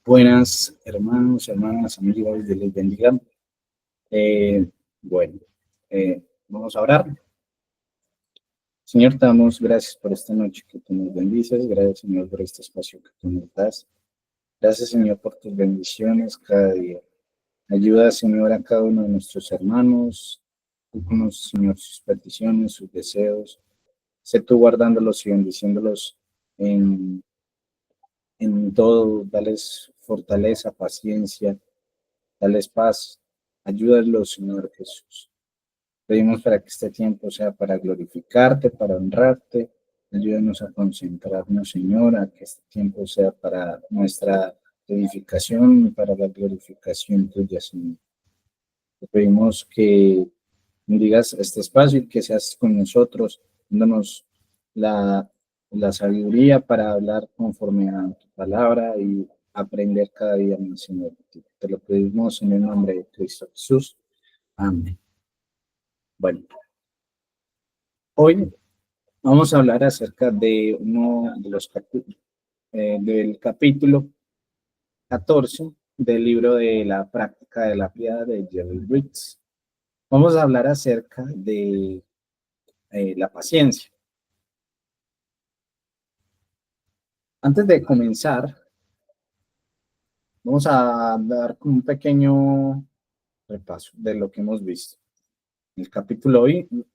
Buenas, hermanos, hermanas, amigos, Dios les bendiga. Eh, bueno, vamos a orar. Señor, te damos gracias por esta noche que tú nos bendices. Gracias, Señor, por este espacio que tú nos das. Gracias, Señor, por tus bendiciones cada día. Ayuda, Señor, a cada uno de nuestros hermanos. Tú conoces, Señor, sus peticiones, sus deseos. Sé tú guardándolos y bendiciéndolos en, en todo. Dales fortaleza, paciencia. Dales paz, ayúdalos, Señor Jesús. Pedimos para que este tiempo sea para glorificarte, para honrarte. Ayúdanos a concentrarnos, Señor, a que este tiempo sea para nuestra edificación y para la glorificación tuya, Señor. Te pedimos que bendigas este espacio y que seas con nosotros, dándonos la, la sabiduría para hablar conforme a tu palabra y aprender cada día más, Señor. Te lo pedimos en el nombre de Cristo Jesús. Amén. Bueno, hoy vamos a hablar acerca de uno de los capítulos, del capítulo 14 del libro de la práctica de la piedad de Jerry Bridges. Vamos a hablar acerca de la paciencia. Antes de comenzar, vamos a dar un pequeño repaso de lo que hemos visto. En el capítulo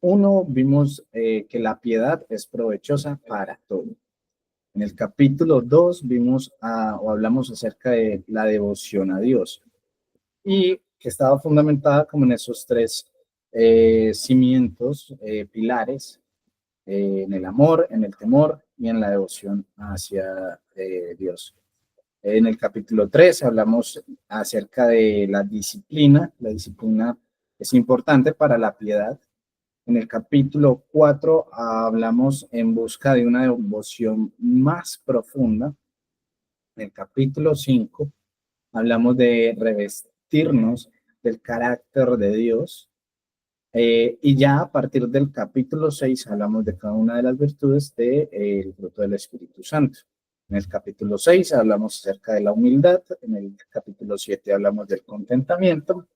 1 vimos que la piedad es provechosa para todo. En el capítulo 2 vimos o hablamos acerca de la devoción a Dios y que estaba fundamentada como en esos tres cimientos, pilares, en el amor, en el temor y en la devoción hacia Dios. En el capítulo 3 hablamos acerca de la disciplina. La disciplina es importante para la piedad. En el capítulo 4 hablamos en busca de una devoción más profunda. En el capítulo 5 hablamos de revestirnos del carácter de Dios. Y ya a partir del capítulo 6 hablamos de cada una de las virtudes del fruto del Espíritu Santo. En el capítulo 6 hablamos acerca de la humildad. En el capítulo 7 hablamos del contentamiento.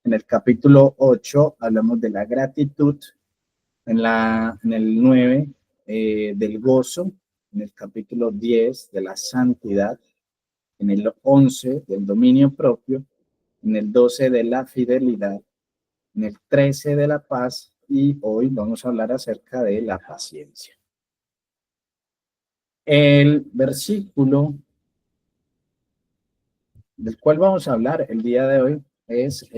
En el capítulo 8 hablamos de la gratitud. En el 9 del gozo. En el capítulo 10 de la santidad. En el 11 del dominio propio. En el 12 de la fidelidad. En el 13 de la paz. Y hoy vamos a hablar acerca de la paciencia. El versículo del cual vamos a hablar el día de hoy es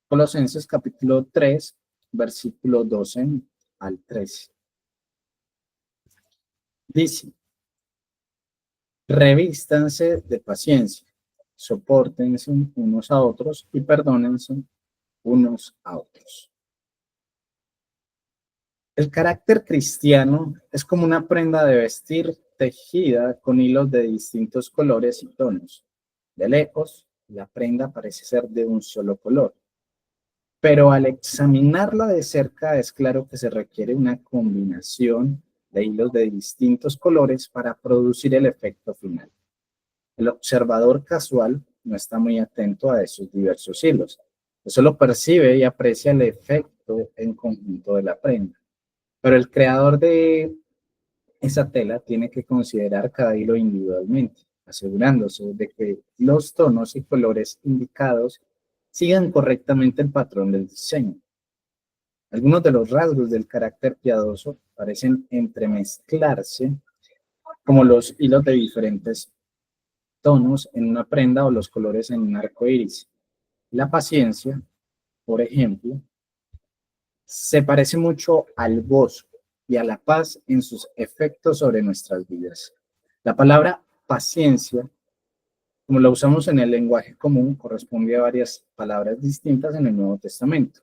Colosenses capítulo 3, versículo 12 al 13. Dice: revístanse de paciencia, sopórtense unos a otros y perdónense unos a otros. El carácter cristiano es como una prenda de vestir tejida con hilos de distintos colores y tonos. De lejos, la prenda parece ser de un solo color, pero al examinarla de cerca es claro que se requiere una combinación de hilos de distintos colores para producir el efecto final. El observador casual no está muy atento a esos diversos hilos, solo percibe y aprecia el efecto en conjunto de la prenda. Pero el creador de esa tela tiene que considerar cada hilo individualmente, asegurándose de que los tonos y colores indicados sigan correctamente el patrón del diseño. Algunos de los rasgos del carácter piadoso parecen entremezclarse, como los hilos de diferentes tonos en una prenda o los colores en un arco iris. La paciencia, por ejemplo, se parece mucho al gozo y a la paz en sus efectos sobre nuestras vidas. La palabra paciencia, como la usamos en el lenguaje común, corresponde a varias palabras distintas en el Nuevo Testamento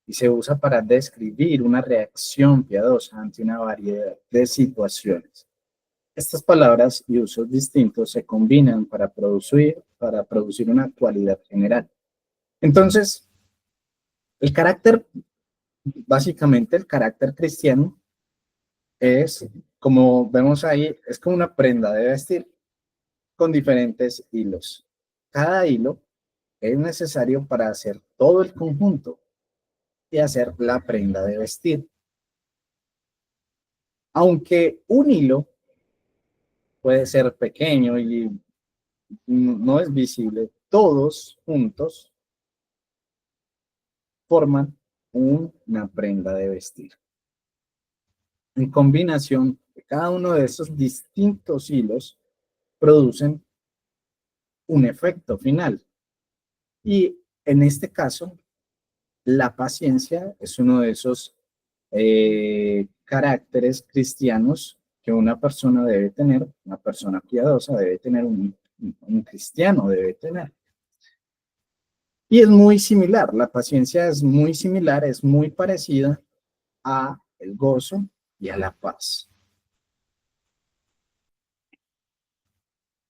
y se usa para describir una reacción piadosa ante una variedad de situaciones. Estas palabras y usos distintos se combinan para producir una cualidad general. Entonces, El carácter, básicamente el carácter cristiano es, como vemos ahí, es como una prenda de vestir con diferentes hilos. Cada hilo es necesario para hacer todo el conjunto y hacer la prenda de vestir. Aunque un hilo puede ser pequeño y no es visible, todos juntos forman una prenda de vestir. En combinación, cada uno de esos distintos hilos producen un efecto final. Y en este caso, la paciencia es uno de esos caracteres cristianos que una persona debe tener, una persona piadosa debe tener, un cristiano debe tener. Y es muy similar, la paciencia es muy similar, es muy parecida a el gozo y a la paz.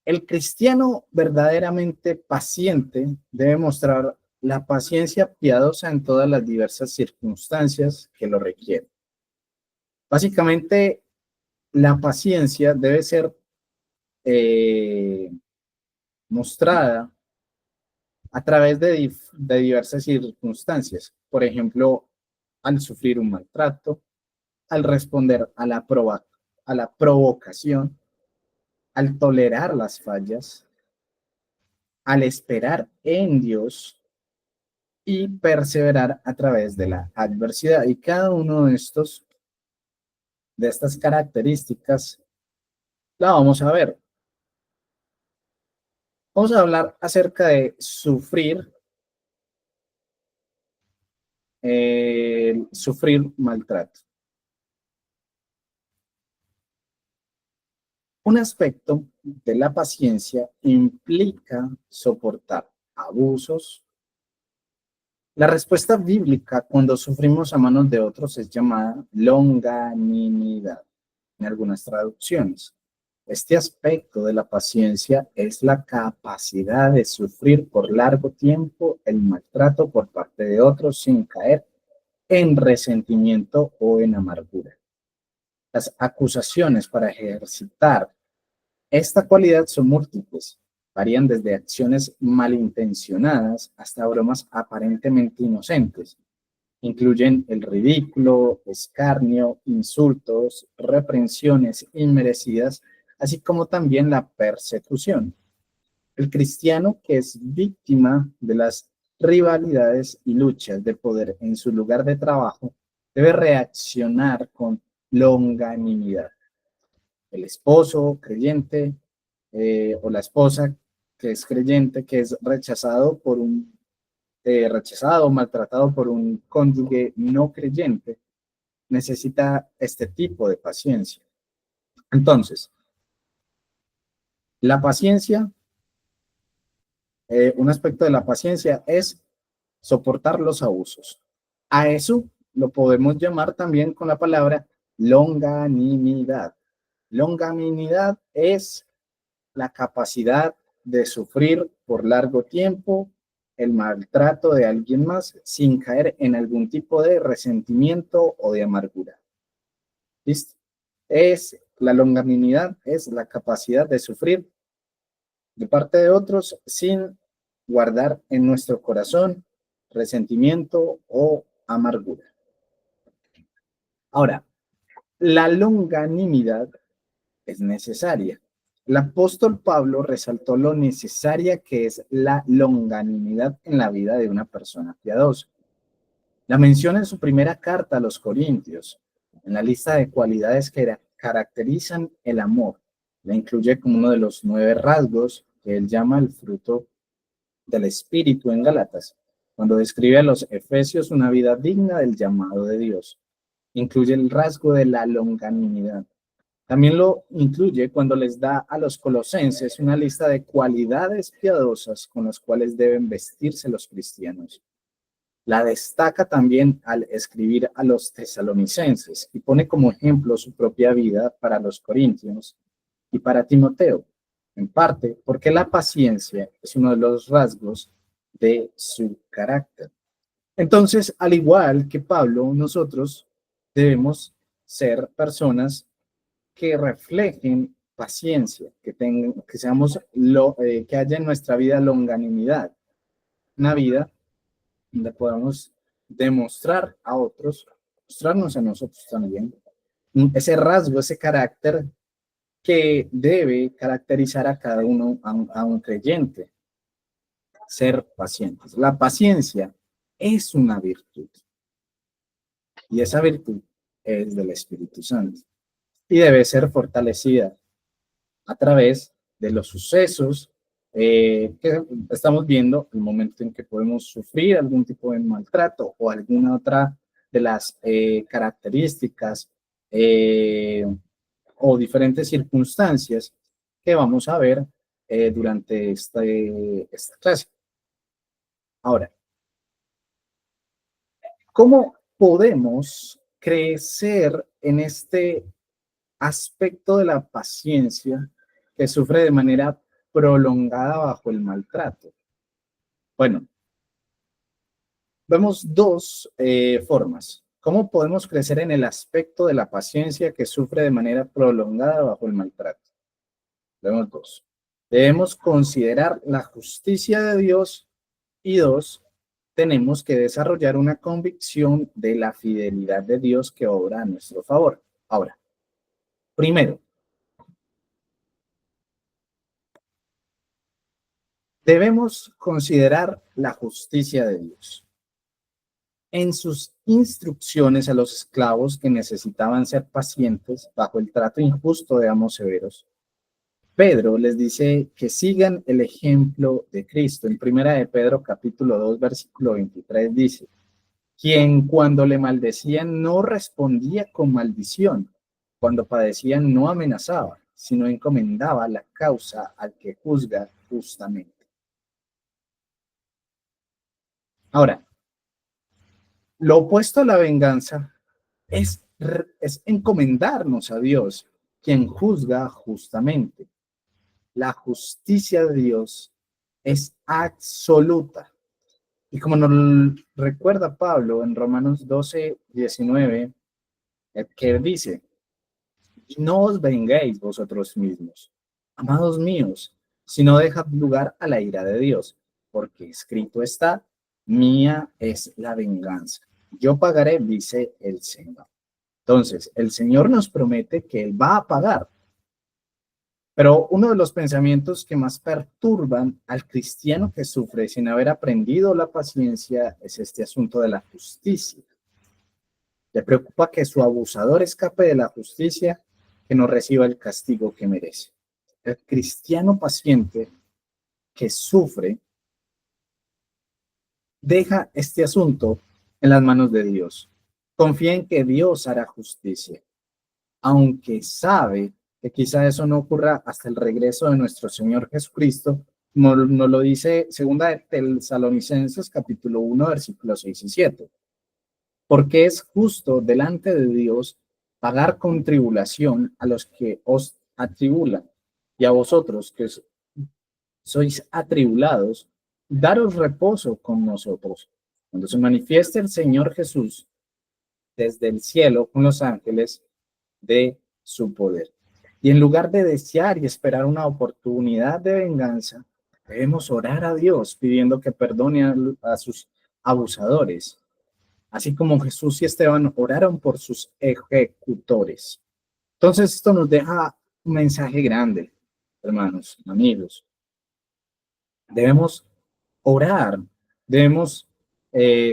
El cristiano verdaderamente paciente debe mostrar la paciencia piadosa en todas las diversas circunstancias que lo requieren. Básicamente, la paciencia debe ser mostrada a través de diversas circunstancias. Por ejemplo, al sufrir un maltrato, al responder a la provocación, al tolerar las fallas, al esperar en Dios y perseverar a través de la adversidad. Y cada uno de estas características la vamos a ver. Vamos a hablar acerca de sufrir maltrato. Un aspecto de la paciencia implica soportar abusos. La respuesta bíblica cuando sufrimos a manos de otros es llamada longanimidad en algunas traducciones. Este aspecto de la paciencia es la capacidad de sufrir por largo tiempo el maltrato por parte de otros sin caer en resentimiento o en amargura. Las acusaciones para ejercitar esta cualidad son múltiples, varían desde acciones malintencionadas hasta bromas aparentemente inocentes. Incluyen el ridículo, escarnio, insultos, reprensiones inmerecidas, así como también la persecución. El cristiano que es víctima de las rivalidades y luchas de poder en su lugar de trabajo debe reaccionar con longanimidad. El esposo creyente o la esposa que es creyente, que es rechazado o maltratado por un cónyuge no creyente, necesita este tipo de paciencia. Entonces, la paciencia, un aspecto de la paciencia es soportar los abusos. A eso lo podemos llamar también con la palabra longanimidad. Longanimidad es la capacidad de sufrir por largo tiempo el maltrato de alguien más sin caer en algún tipo de resentimiento o de amargura. ¿Listo? La longanimidad es la capacidad de sufrir de parte de otros sin guardar en nuestro corazón resentimiento o amargura. Ahora, la longanimidad es necesaria. El apóstol Pablo resaltó lo necesaria que es la longanimidad en la vida de una persona piadosa. La menciona en su primera carta a los Corintios, en la lista de cualidades que caracterizan el amor. La incluye como uno de los 9 rasgos que él llama el fruto del Espíritu en Gálatas, cuando describe a los efesios una vida digna del llamado de Dios. Incluye el rasgo de la longanimidad. También lo incluye cuando les da a los colosenses una lista de cualidades piadosas con las cuales deben vestirse los cristianos. La destaca también al escribir a los tesalonicenses y pone como ejemplo su propia vida para los corintios y para Timoteo, en parte porque la paciencia es uno de los rasgos de su carácter. Entonces, al igual que Pablo, nosotros debemos ser personas que reflejen paciencia, que seamos que haya en nuestra vida longanimidad, una vida donde podamos demostrar a otros, mostrarnos a nosotros también, ese rasgo, ese carácter que debe caracterizar a cada uno, a un creyente, ser pacientes. La paciencia es una virtud y esa virtud es del Espíritu Santo y debe ser fortalecida a través de los sucesos que estamos viendo, el momento en que podemos sufrir algún tipo de maltrato o alguna otra de las características o diferentes circunstancias que vamos a ver durante esta clase. Ahora, ¿cómo podemos crecer en este aspecto de la paciencia que sufre de manera prolongada bajo el maltrato? Bueno, vemos dos formas. ¿Cómo podemos crecer en el aspecto de la paciencia que sufre de manera prolongada bajo el maltrato? Vemos dos. Debemos considerar la justicia de Dios y dos, tenemos que desarrollar una convicción de la fidelidad de Dios que obra a nuestro favor. Ahora, primero, debemos considerar la justicia de Dios. En sus instrucciones a los esclavos que necesitaban ser pacientes bajo el trato injusto de amos severos, Pedro les dice que sigan el ejemplo de Cristo. En primera de Pedro capítulo 2 versículo 23 dice, quien cuando le maldecían no respondía con maldición, cuando padecían no amenazaba, sino encomendaba la causa al que juzga justamente. Ahora, lo opuesto a la venganza es encomendarnos a Dios, quien juzga justamente. La justicia de Dios es absoluta. Y como nos recuerda Pablo en Romanos 12:19, que dice, no os venguéis vosotros mismos, amados míos, sino dejad lugar a la ira de Dios, porque escrito está, mía es la venganza. Yo pagaré, dice el Señor. Entonces, el Señor nos promete que Él va a pagar. Pero uno de los pensamientos que más perturban al cristiano que sufre sin haber aprendido la paciencia es este asunto de la justicia. Le preocupa que su abusador escape de la justicia, que no reciba el castigo que merece. El cristiano paciente que sufre deja este asunto en las manos de Dios. Confía en que Dios hará justicia, aunque sabe que quizá eso no ocurra hasta el regreso de nuestro Señor Jesucristo, nos lo dice segunda de Tesalonicenses capítulo 1 versículos 6 y 7. Porque es justo delante de Dios pagar con tribulación a los que os atribulan, y a vosotros que sois atribulados, daros reposo con nosotros. Cuando se manifieste el Señor Jesús desde el cielo con los ángeles de su poder. Y en lugar de desear y esperar una oportunidad de venganza, debemos orar a Dios pidiendo que perdone a sus abusadores, así como Jesús y Esteban oraron por sus ejecutores. Entonces esto nos deja un mensaje grande, hermanos, amigos. Debemos orar, debemos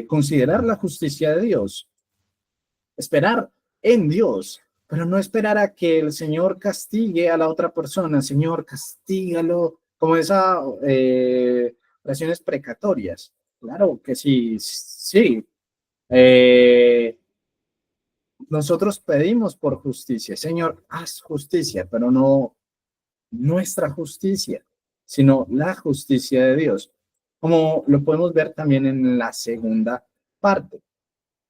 considerar la justicia de Dios, esperar en Dios, pero no esperar a que el Señor castigue a la otra persona. Señor, castígalo, como esas oraciones precatorias. Claro que sí, sí. Nosotros pedimos por justicia. Señor, haz justicia, pero no nuestra justicia, sino la justicia de Dios. Como lo podemos ver también en la segunda parte.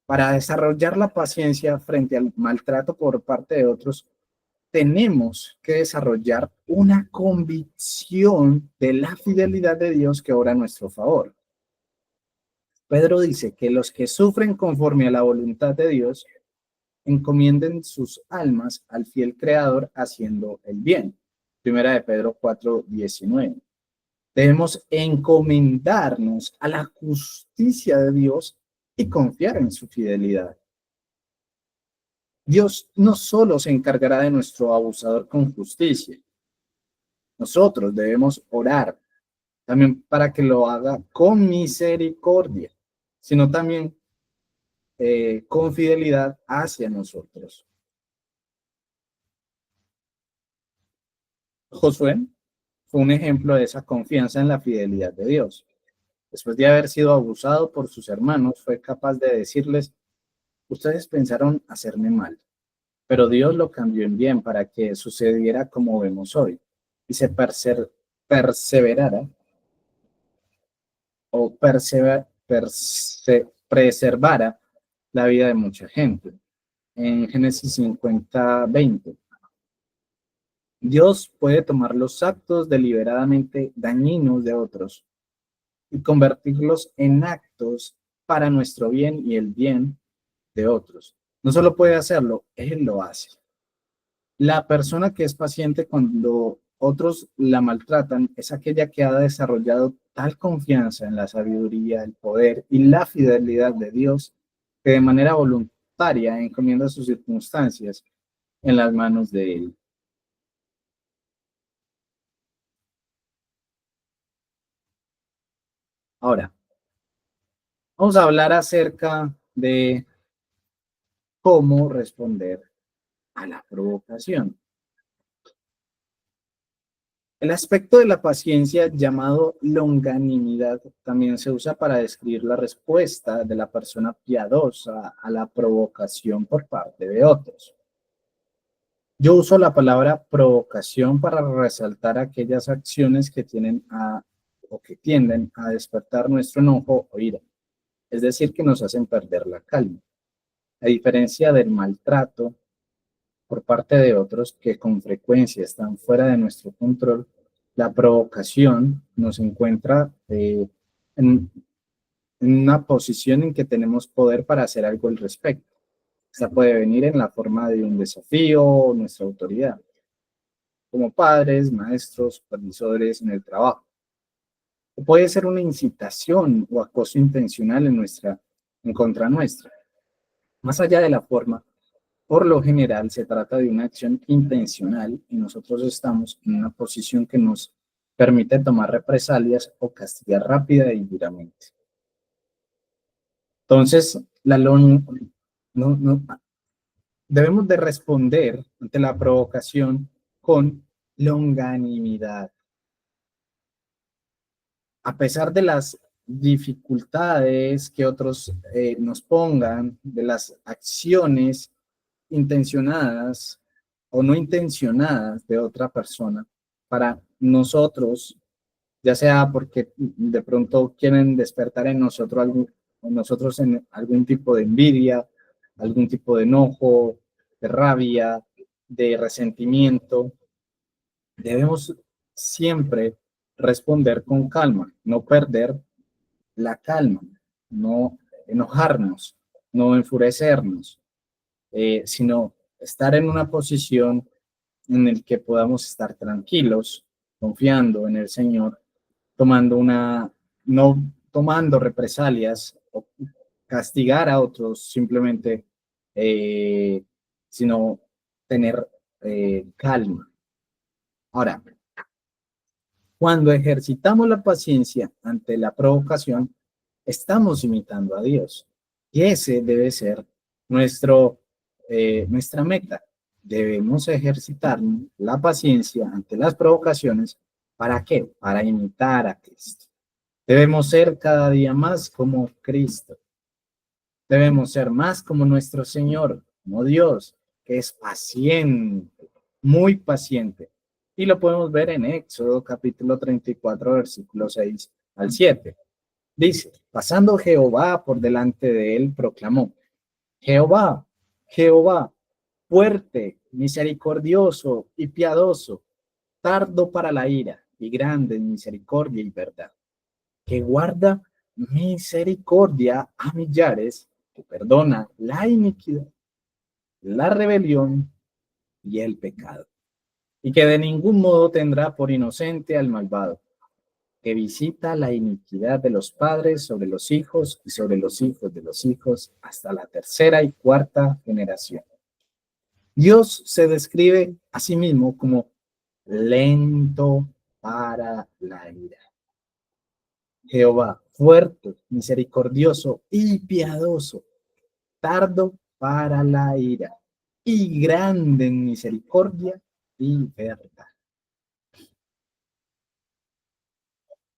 Para desarrollar la paciencia frente al maltrato por parte de otros, tenemos que desarrollar una convicción de la fidelidad de Dios que obra a nuestro favor. Pedro dice que los que sufren conforme a la voluntad de Dios encomienden sus almas al fiel Creador haciendo el bien. Primera de Pedro 4:19. Debemos encomendarnos a la justicia de Dios y confiar en su fidelidad. Dios no solo se encargará de nuestro abusador con justicia, nosotros debemos orar también para que lo haga con misericordia, sino también con fidelidad hacia nosotros. Josué fue un ejemplo de esa confianza en la fidelidad de Dios. Después de haber sido abusado por sus hermanos, fue capaz de decirles: ustedes pensaron hacerme mal, pero Dios lo cambió en bien para que sucediera como vemos hoy y se perseverara o preservara la vida de mucha gente. En Génesis 50:20. Dios puede tomar los actos deliberadamente dañinos de otros y convertirlos en actos para nuestro bien y el bien de otros. No solo puede hacerlo, Él lo hace. La persona que es paciente cuando otros la maltratan es aquella que ha desarrollado tal confianza en la sabiduría, el poder y la fidelidad de Dios que de manera voluntaria encomienda sus circunstancias en las manos de Él. Ahora, vamos a hablar acerca de cómo responder a la provocación. El aspecto de la paciencia llamado longanimidad también se usa para describir la respuesta de la persona piadosa a la provocación por parte de otros. Yo uso la palabra provocación para resaltar aquellas acciones que tienden a despertar nuestro enojo o ira, es decir, que nos hacen perder la calma. A diferencia del maltrato por parte de otros que con frecuencia están fuera de nuestro control, la provocación nos encuentra en, en una posición en que tenemos poder para hacer algo al respecto. Esta puede venir en la forma de un desafío o nuestra autoridad, como padres, maestros, supervisores en el trabajo. O puede ser una incitación o acoso intencional en contra nuestra. Más allá de la forma, por lo general se trata de una acción intencional y nosotros estamos en una posición que nos permite tomar represalias o castigar rápida y duramente. Entonces, debemos de responder ante la provocación con longanimidad. A pesar de las dificultades que otros nos pongan, de las acciones intencionadas o no intencionadas de otra persona, para nosotros, ya sea porque de pronto quieren despertar en nosotros en algún tipo de envidia, algún tipo de enojo, de rabia, de resentimiento, debemos siempre responder con calma, no perder la calma, no enojarnos, no enfurecernos, sino estar en una posición en el que podamos estar tranquilos, confiando en el Señor, no tomando represalias o castigar a otros simplemente, sino tener calma. Ahora, cuando ejercitamos la paciencia ante la provocación, estamos imitando a Dios. Y ese debe ser nuestra meta. Debemos ejercitar la paciencia ante las provocaciones. ¿Para qué? Para imitar a Cristo. Debemos ser cada día más como Cristo. Debemos ser más como nuestro Señor, como Dios, que es paciente, muy paciente. Y lo podemos ver en Éxodo capítulo 34, versículo 6 al 7. Dice: pasando Jehová por delante de él, proclamó: Jehová, Jehová, fuerte, misericordioso y piadoso, tardo para la ira y grande en misericordia y verdad, que guarda misericordia a millares, que perdona la iniquidad, la rebelión y el pecado, y que de ningún modo tendrá por inocente al malvado, que visita la iniquidad de los padres sobre los hijos y sobre los hijos de los hijos hasta la tercera y cuarta generación. Dios se describe a sí mismo como lento para la ira. Jehová, fuerte, misericordioso y piadoso, tardo para la ira y grande en misericordia y verdad.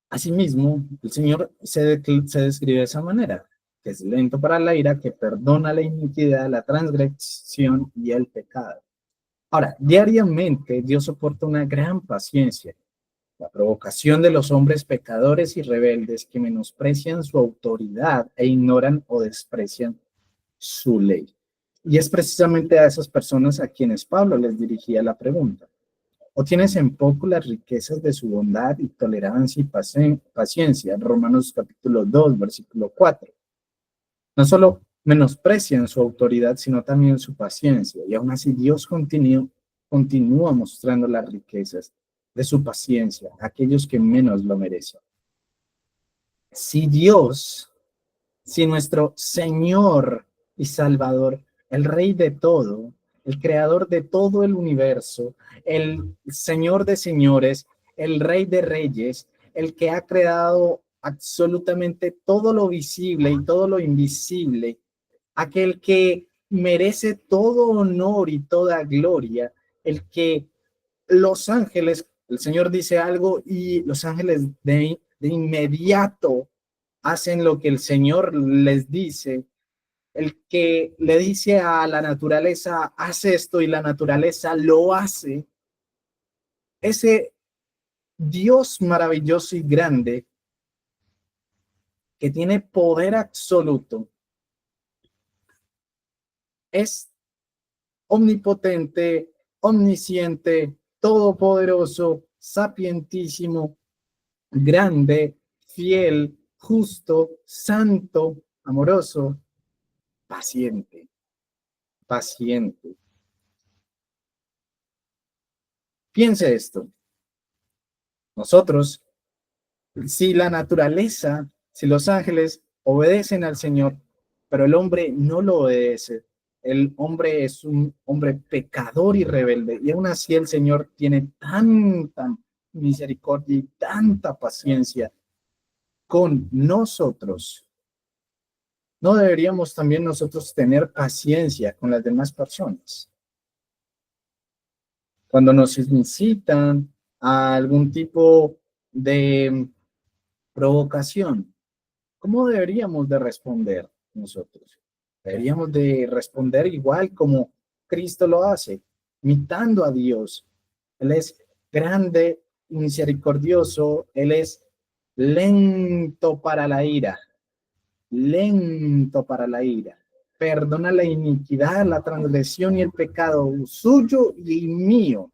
Asimismo, el Señor se describe de esa manera, que es lento para la ira, que perdona la iniquidad, la transgresión y el pecado. Ahora, diariamente Dios soporta una gran paciencia, la provocación de los hombres pecadores y rebeldes que menosprecian su autoridad e ignoran o desprecian su ley. Y es precisamente a esas personas a quienes Pablo les dirigía la pregunta. ¿O tienes en poco las riquezas de su bondad y tolerancia y paciencia? Romanos capítulo 2, versículo 4. No solo menosprecian su autoridad, sino también su paciencia. Y aún así Dios continúa mostrando las riquezas de su paciencia a aquellos que menos lo merecen. Si Dios, si nuestro Señor y Salvador, el Rey de todo, el Creador de todo el universo, el Señor de señores, el Rey de reyes, el que ha creado absolutamente todo lo visible y todo lo invisible, aquel que merece todo honor y toda gloria, el que los ángeles, el Señor dice algo y los ángeles de inmediato hacen lo que el Señor les dice, el que le dice a la naturaleza, haz esto y la naturaleza lo hace, ese Dios maravilloso y grande que tiene poder absoluto, es omnipotente, omnisciente, todopoderoso, sapientísimo, grande, fiel, justo, santo, amoroso, paciente, paciente. Piense esto. Nosotros, si la naturaleza, si los ángeles obedecen al Señor, pero el hombre no lo obedece, el hombre es un hombre pecador y rebelde, y aún así el Señor tiene tanta misericordia y tanta paciencia con nosotros. ¿No deberíamos también nosotros tener paciencia con las demás personas? Cuando nos incitan a algún tipo de provocación, ¿cómo deberíamos de responder nosotros? Deberíamos de responder igual como Cristo lo hace, imitando a Dios. Él es grande, misericordioso, Él es lento para la ira, lento para la ira. Perdona la iniquidad, la transgresión y el pecado suyo y mío.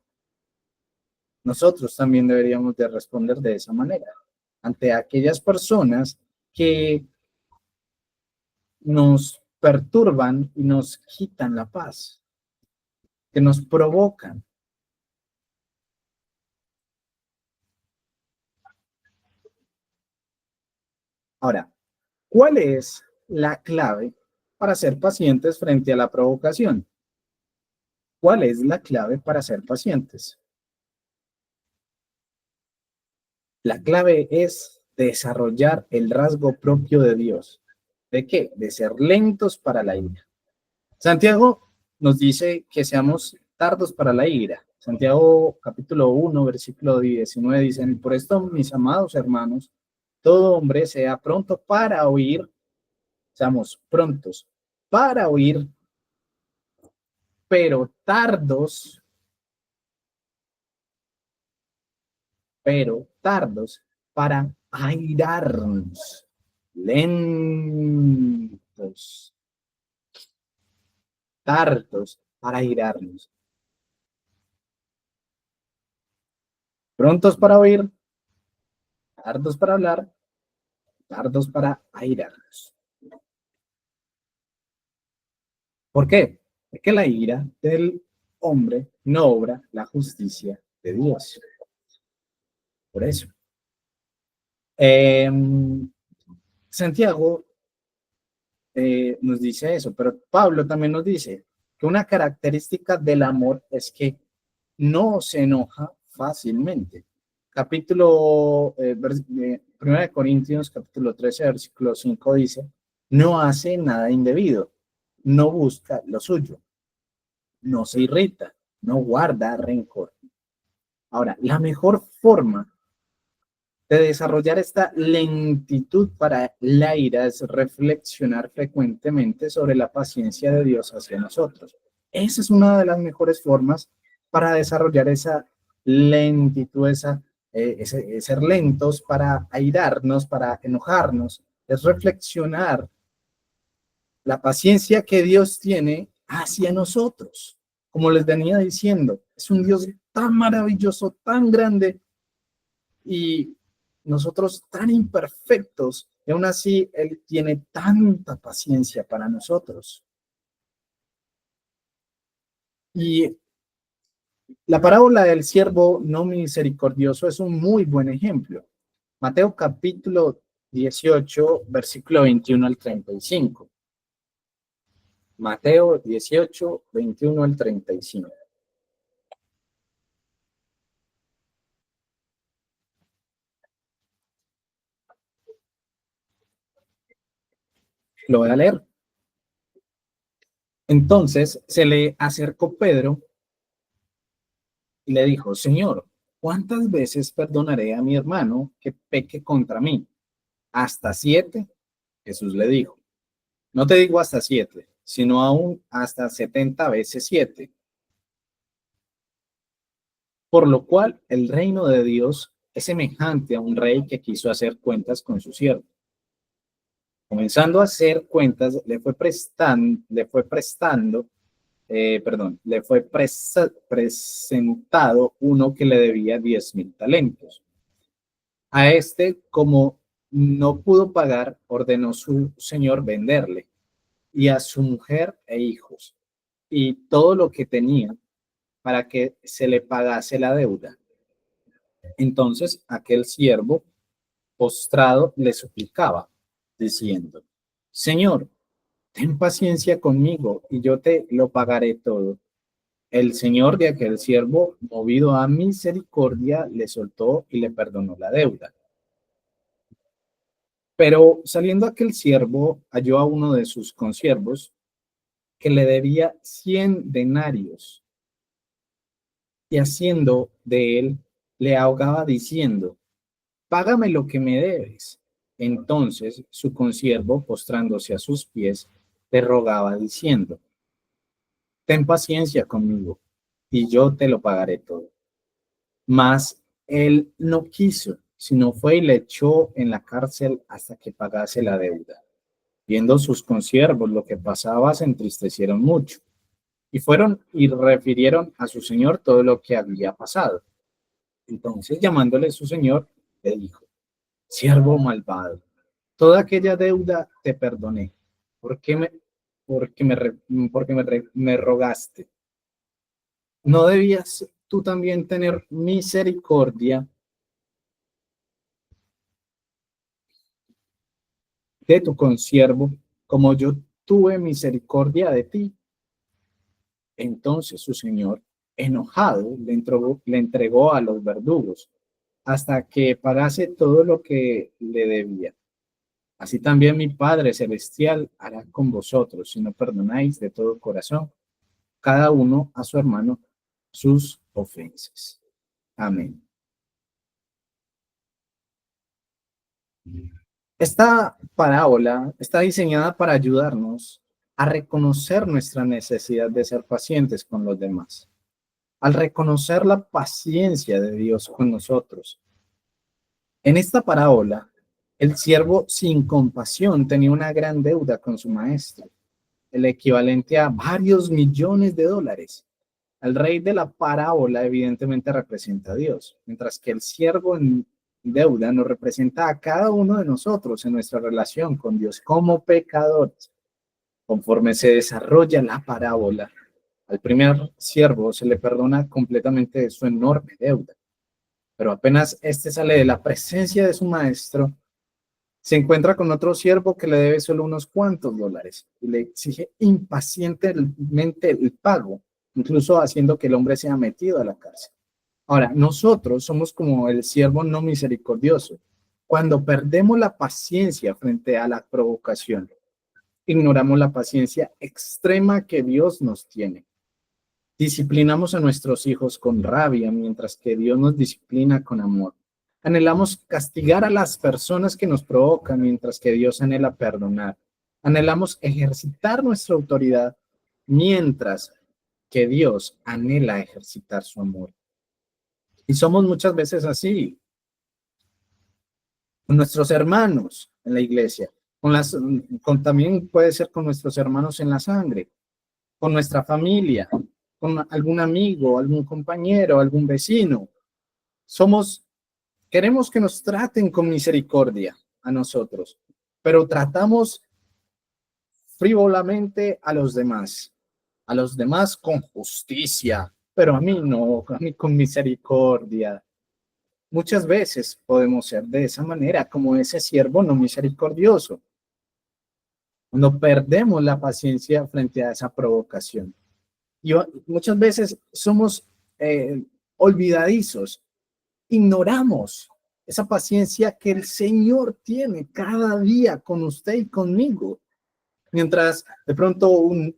Nosotros también deberíamos de responder de esa manera ante aquellas personas que nos perturban y nos quitan la paz, que nos provocan. Ahora, ¿cuál es la clave para ser pacientes frente a la provocación? ¿Cuál es la clave para ser pacientes? La clave es desarrollar el rasgo propio de Dios. ¿De qué? De ser lentos para la ira. Santiago nos dice que seamos tardos para la ira. Santiago capítulo 1, versículo 19 dicen, por esto, mis amados hermanos, todo hombre sea pronto para oír, seamos prontos para oír, pero tardos para airarnos, lentos, tardos para airarnos, prontos para oír, tardos para hablar, dardos para airarnos. ¿Por qué? Porque la ira del hombre no obra la justicia de Dios. Por eso. Santiago nos dice eso, pero Pablo también nos dice que una característica del amor es que no se enoja fácilmente. Capítulo 1 de Corintios, capítulo 13, versículo 5 dice, no hace nada indebido, no busca lo suyo, no se irrita, no guarda rencor. Ahora, la mejor forma de desarrollar esta lentitud para la ira es reflexionar frecuentemente sobre la paciencia de Dios hacia nosotros. Esa es una de las mejores formas para desarrollar esa lentitud, ser lentos para airarnos, para enojarnos, es reflexionar la paciencia que Dios tiene hacia nosotros. Como les venía diciendo, es un Dios tan maravilloso, tan grande, y nosotros tan imperfectos, y aún así Él tiene tanta paciencia para nosotros. Y la parábola del siervo no misericordioso es un muy buen ejemplo. Mateo capítulo 18, versículo 21 al 35. Mateo 18, 21 al 35. Lo voy a leer. Entonces se le acercó Pedro y le dijo, Señor, ¿cuántas veces perdonaré a mi hermano que peque contra mí? ¿Hasta 7? Jesús le dijo, no te digo hasta 7, sino aún hasta 70 veces 7. Por lo cual el reino de Dios es semejante a un rey que quiso hacer cuentas con su siervo. Comenzando a hacer cuentas, le fue presentado uno que le debía 10,000 talentos. A este, como no pudo pagar, ordenó su señor venderle, y a su mujer e hijos, y todo lo que tenía, para que se le pagase la deuda. Entonces aquel siervo, postrado, le suplicaba, diciendo, Señor, ten paciencia conmigo, y yo te lo pagaré todo. El señor de aquel siervo, movido a misericordia, le soltó y le perdonó la deuda. Pero saliendo aquel siervo, halló a uno de sus consiervos que le debía 100 denarios, y haciendo de él, le ahogaba diciendo, págame lo que me debes. Entonces su consiervo, postrándose a sus pies, le rogaba diciendo, ten paciencia conmigo, y yo te lo pagaré todo. Mas él no quiso, sino fue y le echó en la cárcel hasta que pagase la deuda. Viendo sus consiervos lo que pasaba, se entristecieron mucho, y fueron y refirieron a su señor todo lo que había pasado. Entonces, llamándole su señor, le dijo, siervo malvado, toda aquella deuda te perdoné. ¿Por qué me rogaste? ¿No debías tú también tener misericordia de tu consiervo, como yo tuve misericordia de ti? Entonces su señor, enojado, le entregó a los verdugos hasta que pagase todo lo que le debía. Así también mi Padre Celestial hará con vosotros si no perdonáis de todo corazón, cada uno a su hermano, sus ofensas. Amén. Esta parábola está diseñada para ayudarnos a reconocer nuestra necesidad de ser pacientes con los demás. Al reconocer la paciencia de Dios con nosotros. En esta parábola, el siervo sin compasión tenía una gran deuda con su maestro, el equivalente a varios millones de dólares. El rey de la parábola evidentemente representa a Dios, mientras que el siervo deuda nos representa a cada uno de nosotros en nuestra relación con Dios como pecadores. Conforme se desarrolla la parábola, al primer siervo se le perdona completamente de su enorme deuda, pero apenas éste sale de la presencia de su maestro, se encuentra con otro siervo que le debe solo unos cuantos dólares y le exige impacientemente el pago, incluso haciendo que el hombre sea metido a la cárcel. Ahora, nosotros somos como el siervo no misericordioso. Cuando perdemos la paciencia frente a la provocación, ignoramos la paciencia extrema que Dios nos tiene. Disciplinamos a nuestros hijos con rabia, mientras que Dios nos disciplina con amor. Anhelamos castigar a las personas que nos provocan, mientras que Dios anhela perdonar. Anhelamos ejercitar nuestra autoridad, mientras que Dios anhela ejercitar su amor. Y somos muchas veces así, con nuestros hermanos en la iglesia, también puede ser con nuestros hermanos en la sangre, con nuestra familia, con algún amigo, algún compañero, algún vecino. Queremos que nos traten con misericordia a nosotros, pero tratamos frívolamente a los demás con justicia, pero a mí no, a mí con misericordia. Muchas veces podemos ser de esa manera, como ese siervo no misericordioso, cuando perdemos la paciencia frente a esa provocación. Y muchas veces somos olvidadizos, ignoramos esa paciencia que el Señor tiene cada día con usted y conmigo. Mientras de pronto un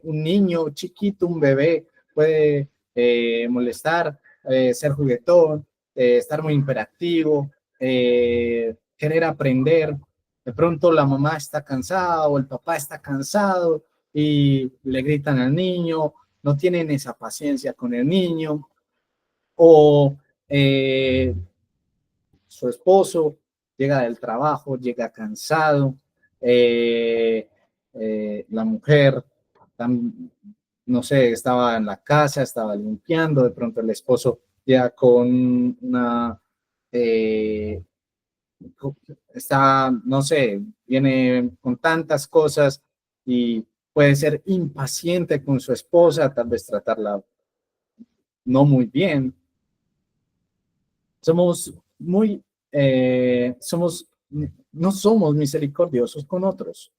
niño chiquito, un bebé, puede molestar, ser juguetón, estar muy hiperactivo, querer aprender. De pronto la mamá está cansada o el papá está cansado y le gritan al niño, no tienen esa paciencia con el niño. O su esposo llega del trabajo, llega cansado, la mujer, no sé, estaba en la casa, estaba limpiando, de pronto el esposo llega con una, está, no sé, viene con tantas cosas y puede ser impaciente con su esposa, tal vez tratarla no muy bien. Somos muy, no somos misericordiosos con otros,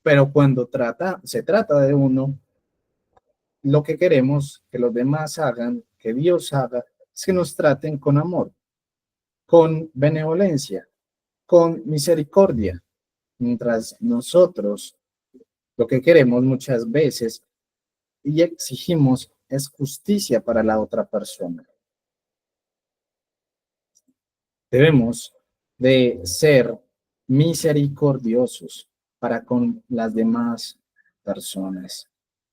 pero cuando se trata de uno, lo que queremos que los demás hagan, que Dios haga, es que nos traten con amor, con benevolencia, con misericordia, mientras nosotros lo que queremos muchas veces y exigimos es justicia para la otra persona. Debemos de ser misericordiosos para con las demás personas.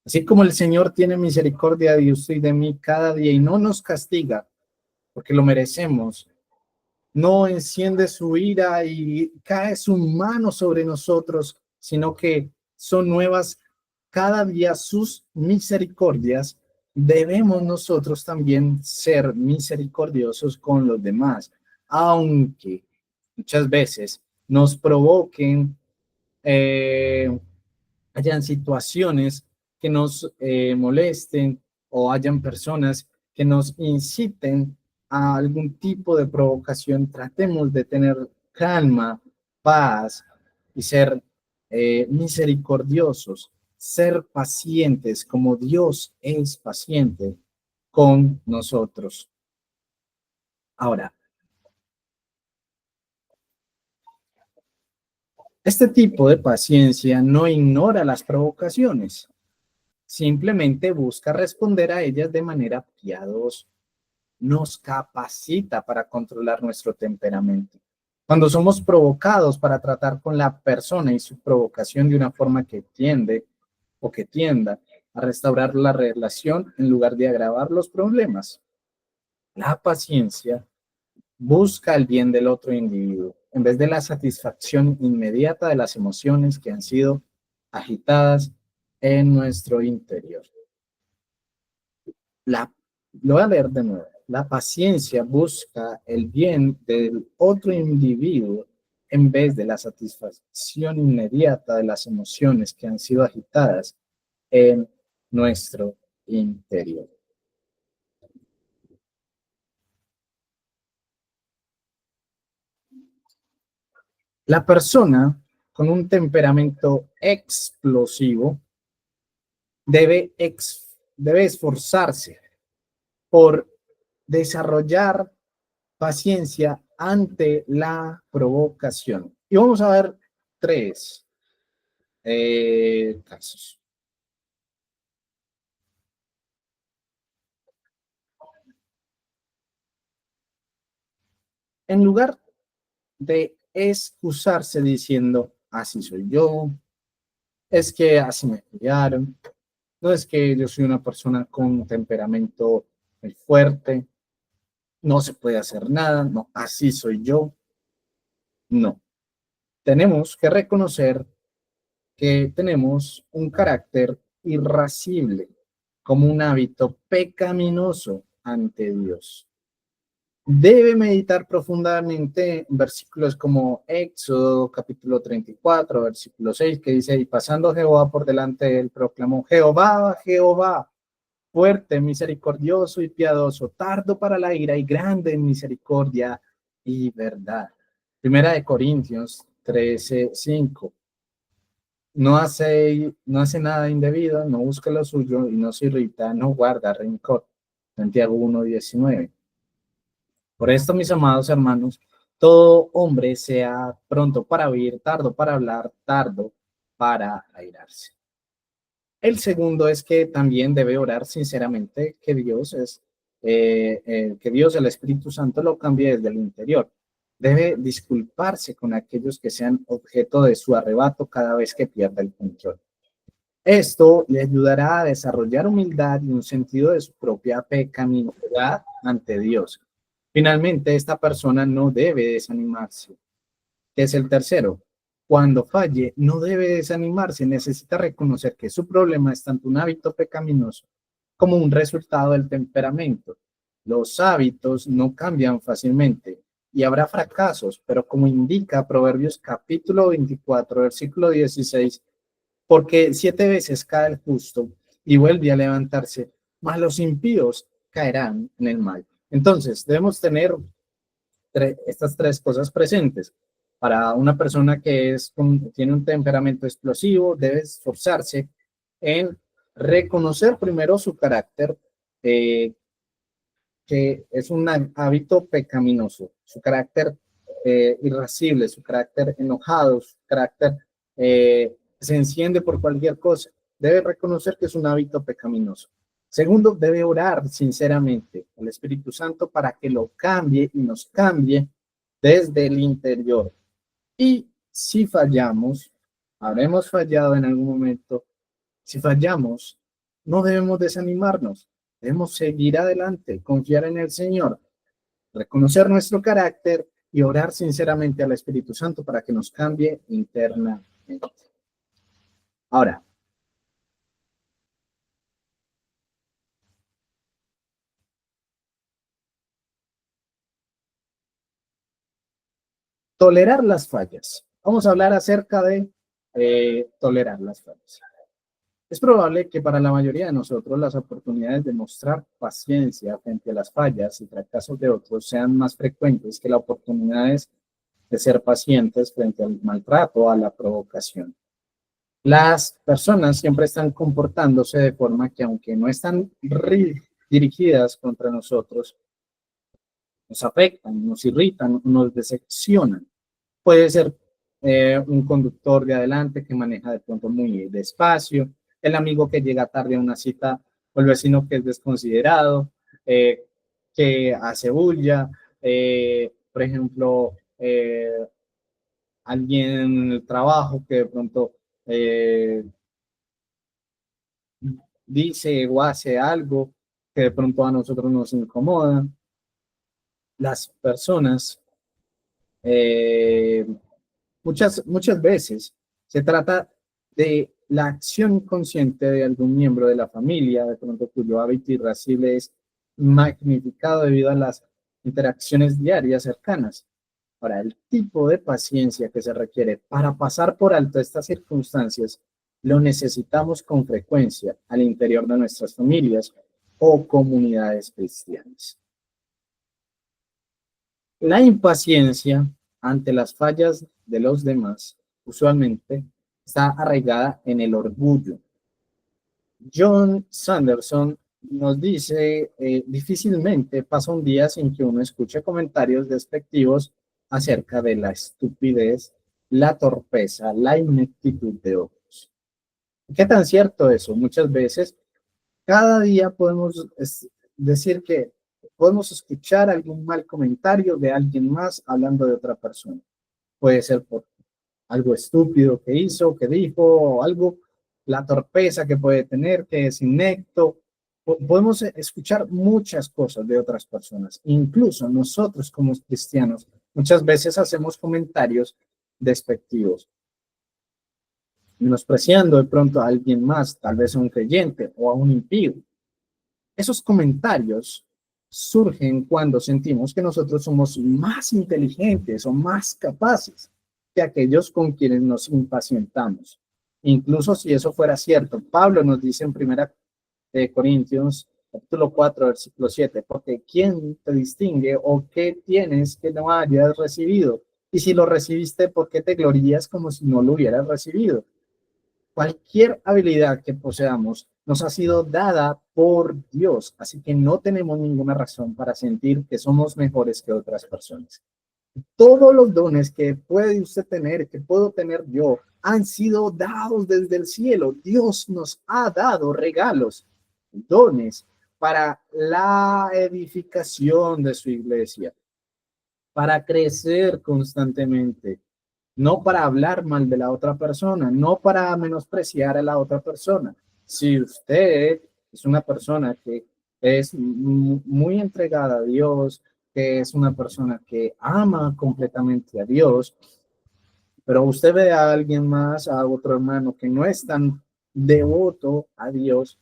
Así como el Señor tiene misericordia de usted y de mí cada día y no nos castiga porque lo merecemos, no enciende su ira y cae su mano sobre nosotros, sino que son nuevas cada día sus misericordias. Debemos nosotros también ser misericordiosos con los demás, aunque muchas veces nos provoquen, hayan situaciones que nos molesten o hayan personas que nos inciten a algún tipo de provocación. Tratemos de tener calma, paz y ser misericordiosos, ser pacientes como Dios es paciente con nosotros. Ahora, este tipo de paciencia no ignora las provocaciones, simplemente busca responder a ellas de manera piadosa. Nos capacita para controlar nuestro temperamento. Cuando somos provocados para tratar con la persona y su provocación de una forma que tienda a restaurar la relación en lugar de agravar los problemas. La paciencia busca el bien del otro individuo en vez de la satisfacción inmediata de las emociones que han sido agitadas en nuestro interior. La Lo voy a leer de nuevo. La paciencia busca el bien del otro individuo en vez de la satisfacción inmediata de las emociones que han sido agitadas en nuestro interior. La persona con un temperamento explosivo debe esforzarse por desarrollar paciencia ante la provocación. Y vamos a ver tres casos. En lugar de excusarse diciendo, así soy yo, es que así me criaron, no es que yo soy una persona con temperamento muy fuerte, no se puede hacer nada, no, así soy yo, no. Tenemos que reconocer que tenemos un carácter irascible como un hábito pecaminoso ante Dios. Debe meditar profundamente en versículos como Éxodo capítulo 34, versículo 6, que dice, y pasando Jehová por delante de él, proclamó, Jehová, Jehová, fuerte, misericordioso y piadoso, tardo para la ira y grande en misericordia y verdad. Primera de Corintios 13, 5. No hace nada indebido, no busca lo suyo y no se irrita, no guarda rencor. Santiago 1:19. Por esto, mis amados hermanos, todo hombre sea pronto para oír, tardo para hablar, tardo para airarse. El segundo es que también debe orar sinceramente que Dios, el Espíritu Santo, lo cambie desde el interior. Debe disculparse con aquellos que sean objeto de su arrebato cada vez que pierda el control. Esto le ayudará a desarrollar humildad y un sentido de su propia pecaminosidad ante Dios. Finalmente, esta persona no debe desanimarse, que es el tercero. Cuando falle, no debe desanimarse, necesita reconocer que su problema es tanto un hábito pecaminoso como un resultado del temperamento. Los hábitos no cambian fácilmente y habrá fracasos, pero como indica Proverbios capítulo 24, versículo 16, porque 7 veces cae el justo y vuelve a levantarse, mas los impíos caerán en el mal. Entonces, debemos tener estas tres cosas presentes. Para una persona que tiene un temperamento explosivo, debe esforzarse en reconocer primero su carácter, que es un hábito pecaminoso, su carácter irascible, su carácter enojado, su carácter se enciende por cualquier cosa. Debe reconocer que es un hábito pecaminoso. Segundo, debe orar sinceramente al Espíritu Santo para que lo cambie y nos cambie desde el interior. Y si fallamos, habremos fallado en algún momento, si fallamos, no debemos desanimarnos, debemos seguir adelante, confiar en el Señor, reconocer nuestro carácter y orar sinceramente al Espíritu Santo para que nos cambie internamente. Ahora, tolerar las fallas. Vamos a hablar acerca de tolerar las fallas. Es probable que para la mayoría de nosotros las oportunidades de mostrar paciencia frente a las fallas y fracasos de otros sean más frecuentes que las oportunidades de ser pacientes frente al maltrato o a la provocación. Las personas siempre están comportándose de forma que, aunque no están dirigidas contra nosotros, nos afectan, nos irritan, nos decepcionan. Puede ser un conductor de adelante que maneja de pronto muy despacio, el amigo que llega tarde a una cita o el vecino que es desconsiderado, que hace bulla, por ejemplo, alguien en el trabajo que de pronto eh, dice o hace algo que de pronto a nosotros nos incomoda. Las personas eh, muchas veces se trata de la acción consciente de algún miembro de la familia, de pronto cuyo hábito irascible es magnificado debido a las interacciones diarias cercanas. Ahora, el tipo de paciencia que se requiere para pasar por alto estas circunstancias lo necesitamos con frecuencia al interior de nuestras familias o comunidades cristianas. La impaciencia ante las fallas de los demás usualmente está arraigada en el orgullo. John Sanderson nos dice, difícilmente pasa un día sin que uno escuche comentarios despectivos acerca de la estupidez, la torpeza, la ineptitud de otros. ¿Qué tan cierto eso? Muchas veces, cada día podemos decir que podemos escuchar algún mal comentario de alguien más hablando de otra persona. Puede ser por algo estúpido que hizo, que dijo, o algo, la torpeza que puede tener, que es inepto. Podemos escuchar muchas cosas de otras personas. Incluso nosotros como cristianos muchas veces hacemos comentarios despectivos, menospreciando de pronto a alguien más, tal vez a un creyente o a un impío. Esos comentarios surgen cuando sentimos que nosotros somos más inteligentes o más capaces que aquellos con quienes nos impacientamos. Incluso si eso fuera cierto, Pablo nos dice en 1 Corintios capítulo 4, versículo 7, porque ¿quién te distingue o qué tienes que no hayas recibido? Y si lo recibiste, ¿por qué te glorías como si no lo hubieras recibido? Cualquier habilidad que poseamos nos ha sido dada por Dios, así que no tenemos ninguna razón para sentir que somos mejores que otras personas. Todos los dones que puede usted tener, que puedo tener yo, han sido dados desde el cielo. Dios nos ha dado regalos, dones para la edificación de su iglesia, para crecer constantemente, no para hablar mal de la otra persona, no para menospreciar a la otra persona. Si usted es una persona que es muy entregada a Dios, que es una persona que ama completamente a Dios, pero usted ve a alguien más, a otro hermano que no es tan devoto a Dios,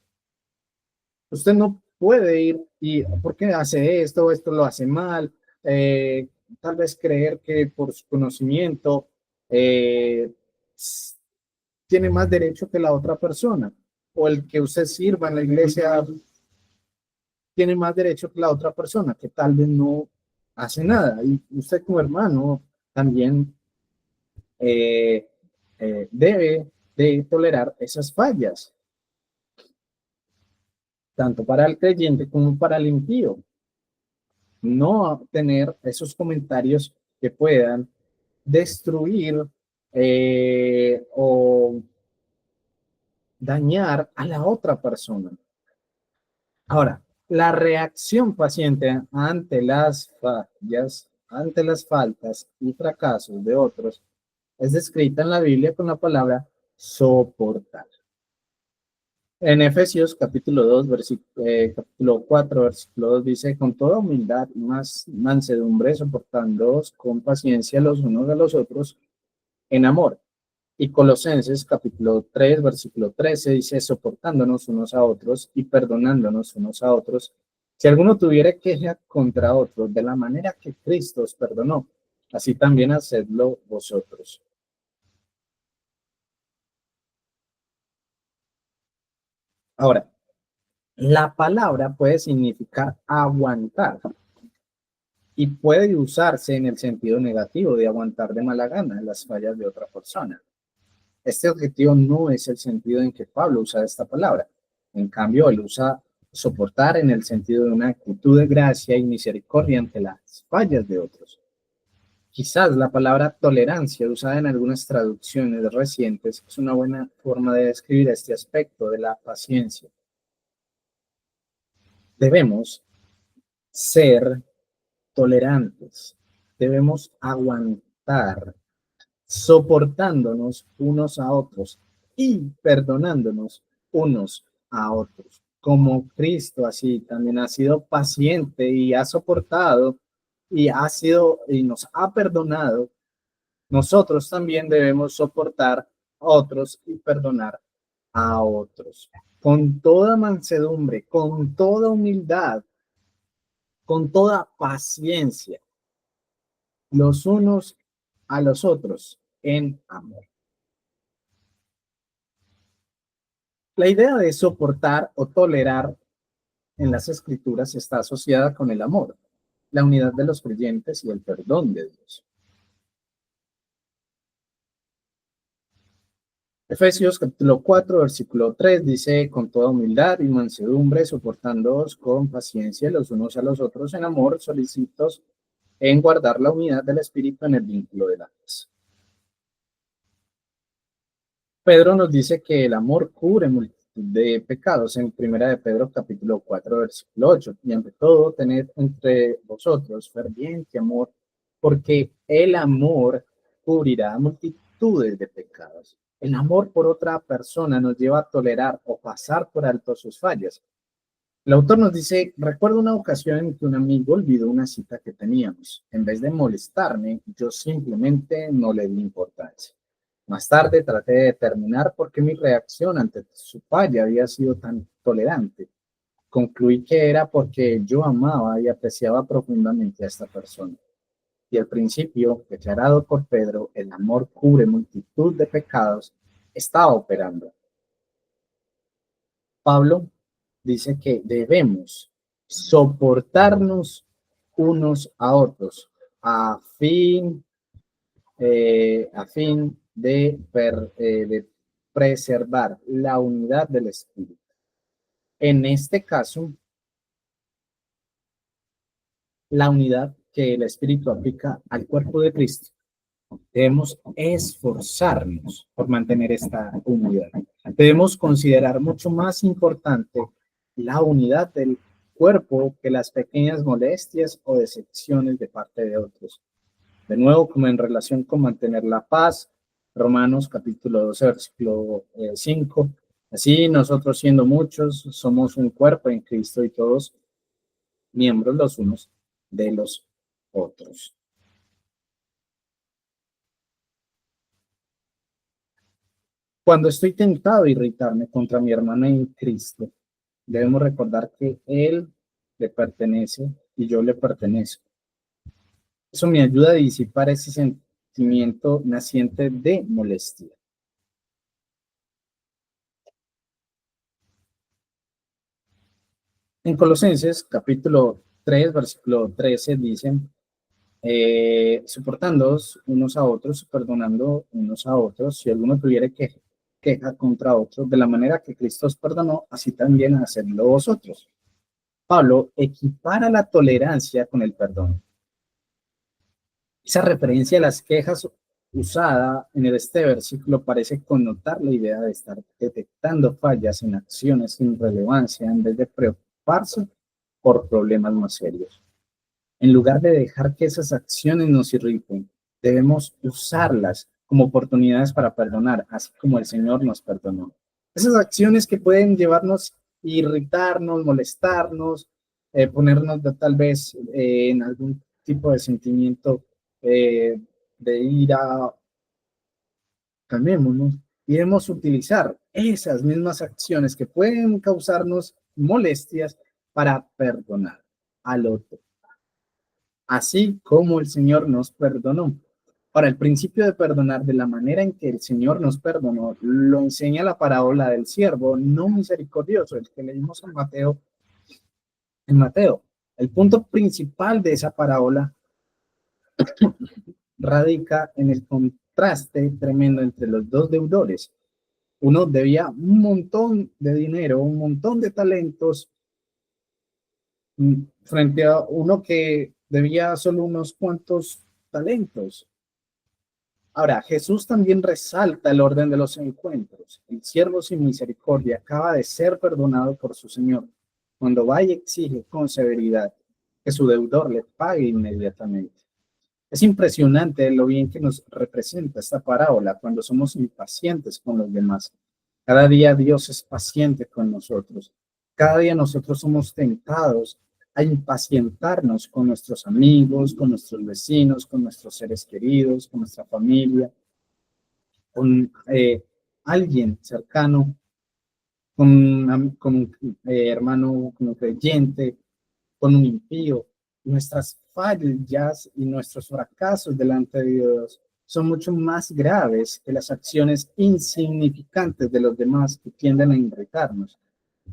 usted no puede ir y ¿por qué hace esto? Esto lo hace mal. Tal vez creer que por su conocimiento eh, tiene más derecho que la otra persona, o el que usted sirva en la iglesia tiene más derecho que la otra persona, que tal vez no hace nada. Y usted como hermano también debe de tolerar esas fallas, tanto para el creyente como para el impío. No tener esos comentarios que puedan destruir o dañar a la otra persona. Ahora, la reacción paciente ante las fallas, ante las faltas y fracasos de otros es descrita en la Biblia con la palabra soportar. En Efesios capítulo 2, capítulo 4, versículo 2 dice, con toda humildad y más mansedumbre, soportándoos con paciencia los unos a los otros en amor. Y Colosenses capítulo 3, versículo 13 dice, soportándonos unos a otros y perdonándonos unos a otros. Si alguno tuviera queja contra otro, de la manera que Cristo os perdonó, así también hacedlo vosotros. Ahora, la palabra puede significar aguantar y puede usarse en el sentido negativo de aguantar de mala gana las fallas de otra persona. Este objetivo no es el sentido en que Pablo usa esta palabra. En cambio, él usa soportar en el sentido de una actitud de gracia y misericordia ante las fallas de otros. Quizás la palabra tolerancia, usada en algunas traducciones recientes, es una buena forma de describir este aspecto de la paciencia. Debemos ser tolerantes, debemos aguantar, soportándonos unos a otros y perdonándonos unos a otros. Como Cristo así también ha sido paciente y ha soportado y nos ha perdonado, nosotros también debemos soportar a otros y perdonar a otros. Con toda mansedumbre, con toda humildad, con toda paciencia, los unos a los otros, en amor. La idea de soportar o tolerar en las Escrituras está asociada con el amor, la unidad de los creyentes y el perdón de Dios. Efesios capítulo 4, versículo 3 dice, con toda humildad y mansedumbre, soportándoos con paciencia los unos a los otros en amor, solícitos en guardar la unidad del Espíritu en el vínculo de la paz. Pedro nos dice que el amor cubre multitud de pecados en primera de Pedro capítulo 4, versículo 8. Y ante todo, tened entre vosotros ferviente amor, porque el amor cubrirá multitudes de pecados. El amor por otra persona nos lleva a tolerar o pasar por alto sus fallas. El autor nos dice, recuerdo una ocasión en que un amigo olvidó una cita que teníamos. En vez de molestarme, yo simplemente no le di importancia. Más tarde traté de determinar por qué mi reacción ante su falla había sido tan tolerante. Concluí que era porque yo amaba y apreciaba profundamente a esta persona. Y al principio, declarado por Pedro, el amor cubre multitud de pecados, estaba operando. Pablo dice que debemos soportarnos unos a otros a fin de preservar la unidad del Espíritu. En este caso, la unidad que el Espíritu aplica al cuerpo de Cristo. Debemos esforzarnos por mantener esta unidad. Debemos considerar mucho más importante la unidad del cuerpo que las pequeñas molestias o decepciones de parte de otros. De nuevo, como en relación con mantener la paz, Romanos capítulo 12, versículo 5. Así nosotros siendo muchos, somos un cuerpo en Cristo y todos miembros los unos de los otros. Cuando estoy tentado a irritarme contra mi hermana en Cristo, debemos recordar que Él le pertenece y yo le pertenezco. Eso me ayuda a disipar ese sentimiento naciente de molestia. En Colosenses, capítulo 3, versículo 13, dicen, soportándoos unos a otros, perdonando unos a otros, si alguno tuviera queja contra otro, de la manera que Cristo os perdonó, así también hacedlo vosotros. Pablo equipara la tolerancia con el perdón. Esa referencia a las quejas usada en este versículo parece connotar la idea de estar detectando fallas en acciones sin relevancia en vez de preocuparse por problemas más serios. En lugar de dejar que esas acciones nos irriten, debemos usarlas como oportunidades para perdonar, así como el Señor nos perdonó. Esas acciones que pueden llevarnos a irritarnos, molestarnos, ponernos tal vez en algún tipo de sentimiento de ira, calmémonos y debemos utilizar esas mismas acciones que pueden causarnos molestias para perdonar al otro, así como el Señor nos perdonó. Ahora, el principio de perdonar de la manera en que el Señor nos perdonó lo enseña la parábola del siervo no misericordioso, el que leímos en Mateo. El punto principal de esa parábola radica en el contraste tremendo entre los dos deudores. Uno debía un montón de dinero, un montón de talentos, frente a uno que debía solo unos cuantos talentos. Ahora, Jesús también resalta el orden de los encuentros. El siervo sin misericordia acaba de ser perdonado por su Señor. Cuando va y exige con severidad que su deudor le pague inmediatamente. Es impresionante lo bien que nos representa esta parábola cuando somos impacientes con los demás. Cada día Dios es paciente con nosotros. Cada día nosotros somos tentados a impacientarnos con nuestros amigos, con nuestros vecinos, con nuestros seres queridos, con nuestra familia, con alguien cercano, con un hermano, con un creyente, con un impío. nuestras fallas y nuestros fracasos delante de Dios son mucho más graves que las acciones insignificantes de los demás que tienden a irritarnos.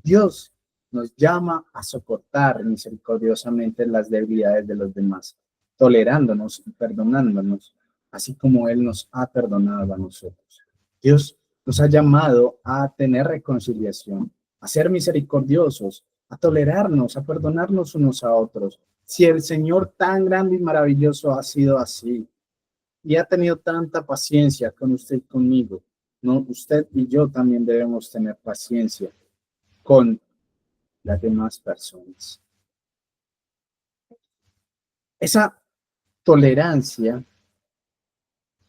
Dios nos llama a soportar misericordiosamente las debilidades de los demás, tolerándonos y perdonándonos, así como Él nos ha perdonado a nosotros. Dios nos ha llamado a tener reconciliación, a ser misericordiosos, a tolerarnos, a perdonarnos unos a otros. Si el Señor tan grande y maravilloso ha sido así y ha tenido tanta paciencia con usted y conmigo, ¿no? Usted y yo también debemos tener paciencia con las demás personas. Esa tolerancia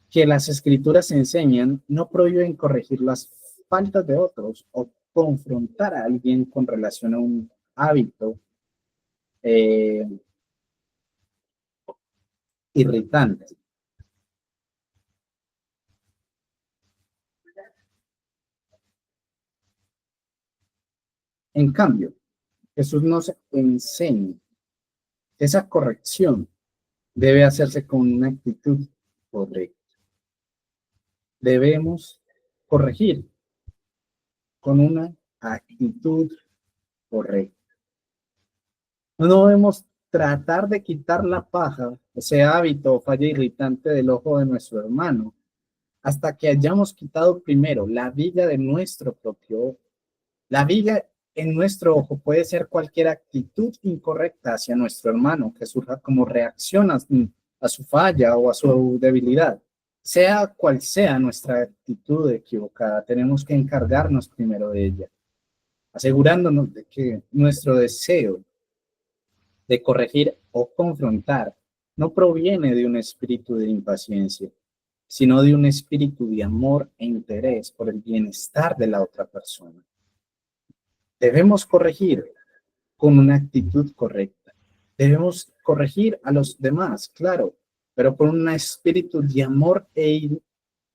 que las escrituras enseñan no prohíben corregir las faltas de otros o confrontar a alguien con relación a un hábito eh, irritante. En cambio, Jesús nos enseña que esa corrección debe hacerse con una actitud correcta. Debemos corregir con una actitud correcta. No debemos tratar de quitar la paja, ese hábito o falla irritante del ojo de nuestro hermano, hasta que hayamos quitado primero la viga de nuestro propio ojo. La viga en nuestro ojo puede ser cualquier actitud incorrecta hacia nuestro hermano que surja como reacción a su falla o a su debilidad. Sea cual sea nuestra actitud equivocada, tenemos que encargarnos primero de ella, asegurándonos de que nuestro deseo de corregir o confrontar no proviene de un espíritu de impaciencia, sino de un espíritu de amor e interés por el bienestar de la otra persona. Debemos corregir con una actitud correcta. Debemos corregir a los demás, claro, pero con un espíritu de amor y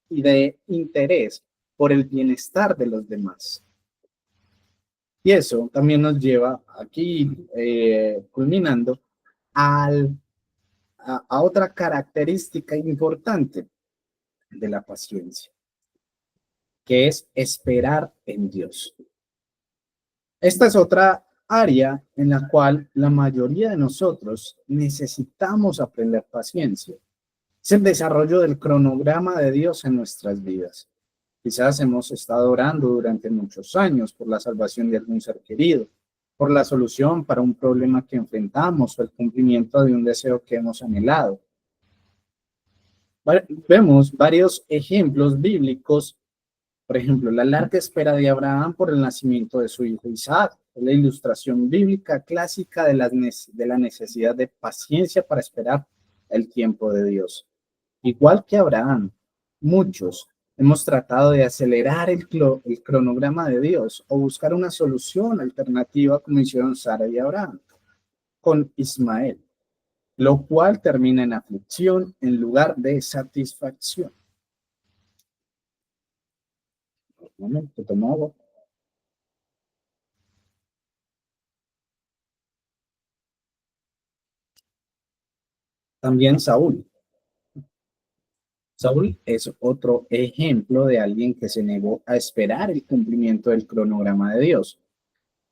de interés por el bienestar de los demás. Y eso también nos lleva aquí, culminando, a otra característica importante de la paciencia, que es esperar en Dios. Esta es otra área en la cual la mayoría de nosotros necesitamos aprender paciencia. Es el desarrollo del cronograma de Dios en nuestras vidas. Quizás hemos estado orando durante muchos años por la salvación de algún ser querido, por la solución para un problema que enfrentamos o el cumplimiento de un deseo que hemos anhelado. Vemos varios ejemplos bíblicos. Por ejemplo, la larga espera de Abraham por el nacimiento de su hijo Isaac, la ilustración bíblica clásica de la necesidad de paciencia para esperar el tiempo de Dios. Igual que Abraham, muchos hemos tratado de acelerar el cronograma de Dios o buscar una solución alternativa como hicieron Sara y Abraham con Ismael, lo cual termina en aflicción en lugar de satisfacción. Un momento, tomo agua. También Saúl. Saúl es otro ejemplo de alguien que se negó a esperar el cumplimiento del cronograma de Dios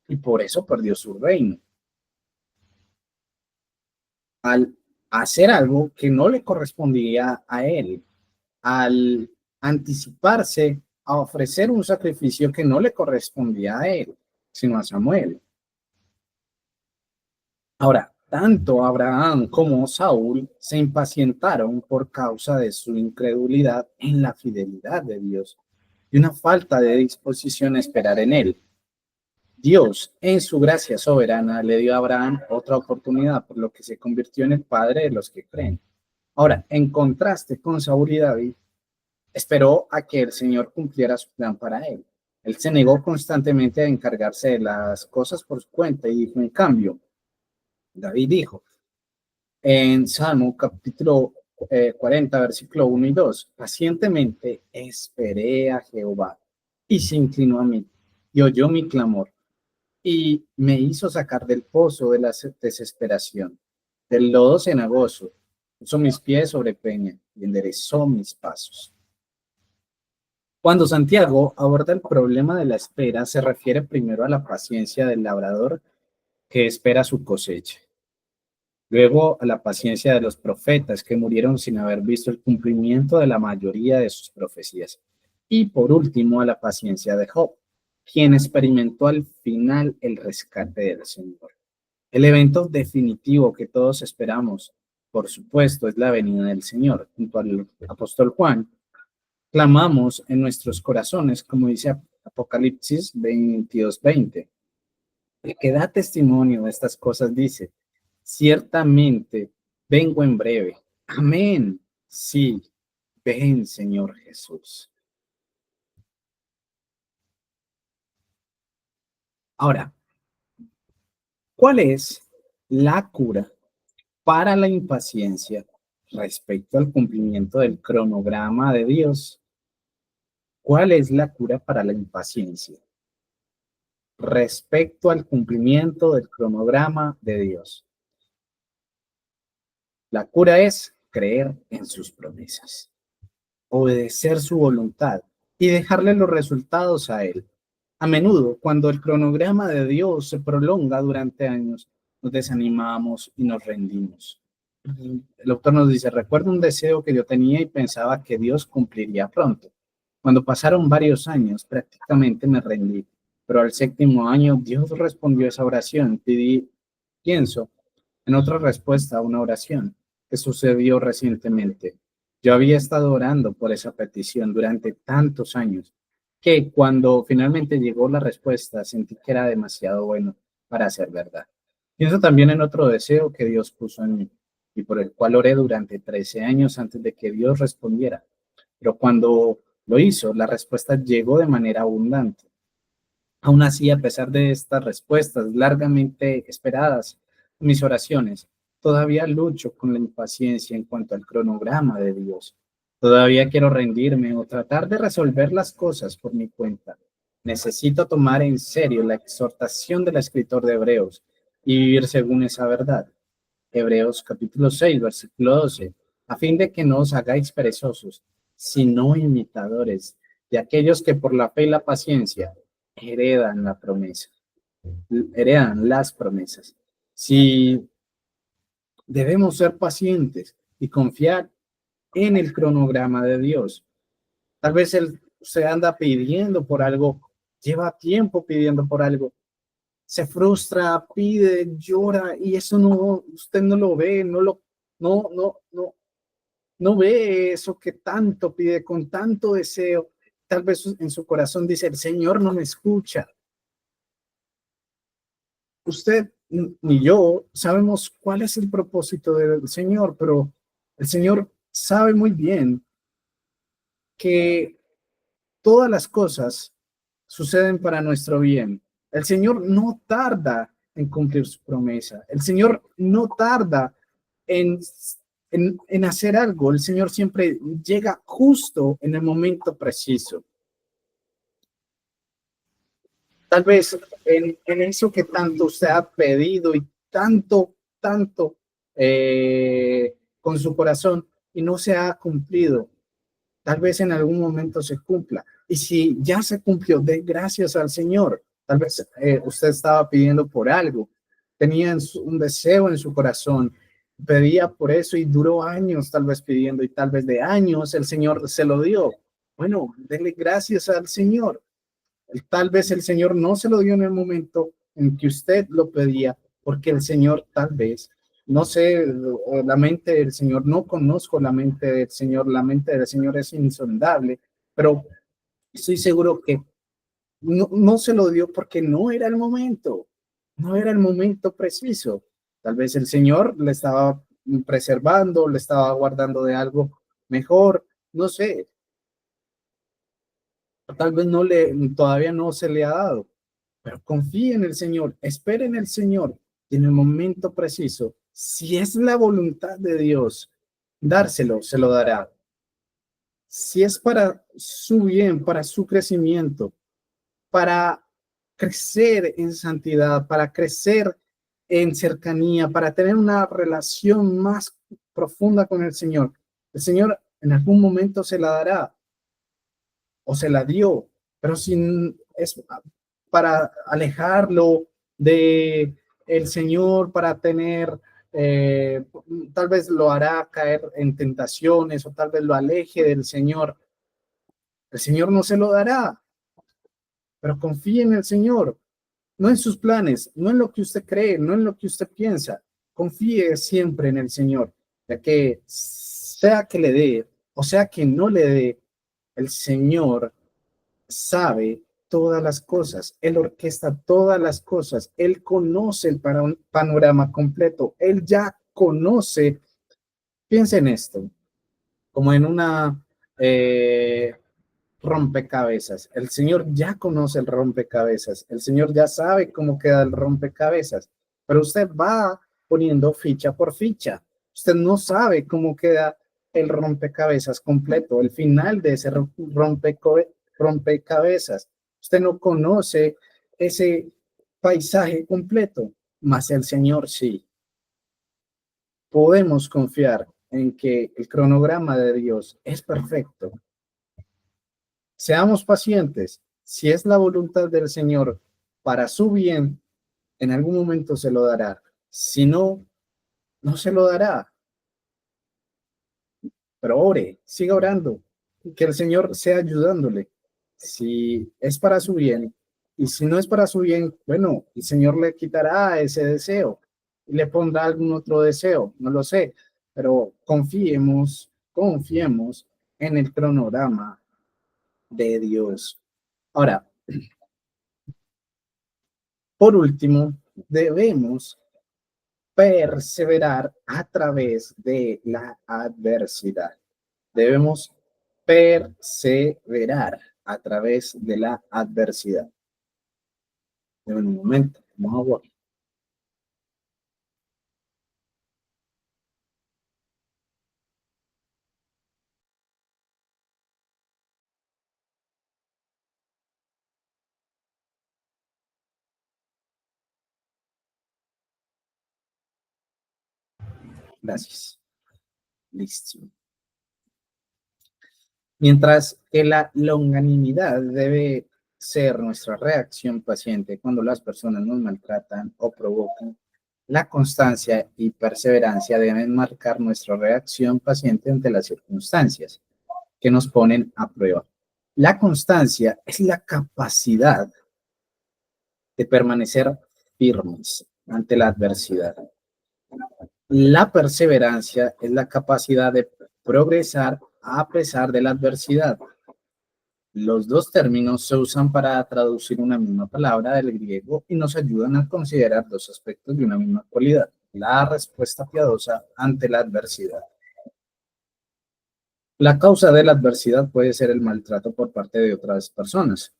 y por eso perdió su reino. Al hacer algo que no le correspondía a él, al anticiparse a ofrecer un sacrificio que no le correspondía a él, sino a Samuel. Ahora, tanto Abraham como Saúl se impacientaron por causa de su incredulidad en la fidelidad de Dios y una falta de disposición a esperar en él. Dios, en su gracia soberana, le dio a Abraham otra oportunidad, por lo que se convirtió en el padre de los que creen. Ahora, en contraste con Saúl y David, esperó a que el Señor cumpliera su plan para él. Él se negó constantemente a encargarse de las cosas por su cuenta y dijo, en cambio, David dijo en Salmo capítulo 40, versículo 1 y 2, pacientemente esperé a Jehová y se inclinó a mí y oyó mi clamor y me hizo sacar del pozo de la desesperación. Del lodo cenagoso puso mis pies sobre peña y enderezó mis pasos. Cuando Santiago aborda el problema de la espera, se refiere primero a la paciencia del labrador que espera su cosecha, luego a la paciencia de los profetas que murieron sin haber visto el cumplimiento de la mayoría de sus profecías, y por último a la paciencia de Job, quien experimentó al final el rescate del Señor. El evento definitivo que todos esperamos, por supuesto, es la venida del Señor. Junto al apóstol Juan, clamamos en nuestros corazones, como dice Apocalipsis 22:20. El que da testimonio de estas cosas dice, ciertamente vengo en breve. Amén. Sí, ven, Señor Jesús. Ahora, ¿cuál es la cura para la impaciencia respecto al cumplimiento del cronograma de Dios? ¿Cuál es la cura para la impaciencia respecto al cumplimiento del cronograma de Dios? La cura es creer en sus promesas, obedecer su voluntad y dejarle los resultados a Él. A menudo, cuando el cronograma de Dios se prolonga durante años, nos desanimamos y nos rendimos. El autor nos dice, recuerdo un deseo que yo tenía y pensaba que Dios cumpliría pronto. Cuando pasaron varios años, prácticamente me rendí, pero al séptimo año Dios respondió esa oración. Pienso en otra respuesta a una oración que sucedió recientemente. Yo había estado orando por esa petición durante tantos años que cuando finalmente llegó la respuesta sentí que era demasiado bueno para ser verdad. Pienso también en otro deseo que Dios puso en mí y por el cual oré durante 13 años antes de que Dios respondiera. Pero cuando lo hizo, la respuesta llegó de manera abundante. Aún así, a pesar de estas respuestas largamente esperadas, mis oraciones, todavía lucho con la impaciencia en cuanto al cronograma de Dios. Todavía quiero rendirme o tratar de resolver las cosas por mi cuenta. Necesito tomar en serio la exhortación del escritor de Hebreos y vivir según esa verdad. Hebreos capítulo 6, versículo 12, a fin de que no os hagáis perezosos, sino imitadores de aquellos que por la fe y la paciencia heredan la promesa, heredan las promesas. Si debemos ser pacientes y confiar en el cronograma de Dios, tal vez él se anda pidiendo por algo, lleva tiempo pidiendo por algo, se frustra, pide, llora y eso no, usted no lo ve, no ve eso que tanto pide con tanto deseo. Tal vez en su corazón dice, el Señor no me escucha. Usted ni yo sabemos cuál es el propósito del Señor, pero el Señor sabe muy bien que todas las cosas suceden para nuestro bien. El Señor no tarda en cumplir su promesa. El Señor no tarda en, en hacer algo. El Señor siempre llega justo en el momento preciso. Tal vez en eso que tanto usted ha pedido y tanto con su corazón y no se ha cumplido, tal vez en algún momento se cumpla. Y si ya se cumplió, dé gracias al Señor. Tal vez usted estaba pidiendo por algo, tenía un deseo en su corazón, pedía por eso y duró años tal vez pidiendo y tal vez de años el Señor se lo dio. Bueno, denle gracias al Señor. Tal vez el Señor no se lo dio en el momento en que usted lo pedía, porque el Señor tal vez, no sé, la mente del Señor, no conozco la mente del Señor es insondable, pero estoy seguro que no se lo dio porque no era el momento, no era el momento preciso. Tal vez el Señor le estaba preservando, le estaba guardando de algo mejor, no sé, tal vez todavía no se le ha dado, pero confíe en el Señor, espere en el Señor y en el momento preciso, si es la voluntad de Dios, dárselo, se lo dará. Si es para su bien, para su crecimiento, para crecer en santidad, para crecer en cercanía, para tener una relación más profunda con el Señor en algún momento se la dará o se la dio, pero sin es para alejarlo de el Señor, para tener, tal vez lo hará caer en tentaciones o tal vez lo aleje del Señor. El Señor no se lo dará, pero confíe en el Señor, no en sus planes, no en lo que usted cree, no en lo que usted piensa. Confíe siempre en el Señor, ya que sea que le dé o sea que no le dé, el Señor sabe todas las cosas, Él orquesta todas las cosas, Él conoce el panorama completo, Él ya conoce, piensa en esto, como en una rompecabezas. El Señor ya conoce el rompecabezas, el Señor ya sabe cómo queda el rompecabezas, pero usted va poniendo ficha por ficha. Usted no sabe cómo queda el rompecabezas completo, el final de ese rompecabezas. Usted no conoce ese paisaje completo, mas el Señor sí. Podemos confiar en que el cronograma de Dios es perfecto. Seamos pacientes. Si es la voluntad del Señor para su bien, en algún momento se lo dará. Si no, no se lo dará. Pero ore, siga orando, que el Señor sea ayudándole. Si es para su bien, y si no es para su bien, bueno, el Señor le quitará ese deseo y le pondrá algún otro deseo, no lo sé, pero confiemos en el cronograma de Dios. Ahora, por último, debemos perseverar a través de la adversidad. Debemos perseverar a través de la adversidad. En un momento, vamos a ver. Gracias. Listo. Mientras que la longanimidad debe ser nuestra reacción paciente cuando las personas nos maltratan o provocan, la constancia y perseverancia deben marcar nuestra reacción paciente ante las circunstancias que nos ponen a prueba. La constancia es la capacidad de permanecer firmes ante la adversidad. La perseverancia es la capacidad de progresar a pesar de la adversidad. Los dos términos se usan para traducir una misma palabra del griego y nos ayudan a considerar dos aspectos de una misma cualidad: la respuesta piadosa ante la adversidad. La causa de la adversidad puede ser el maltrato por parte de otras personas,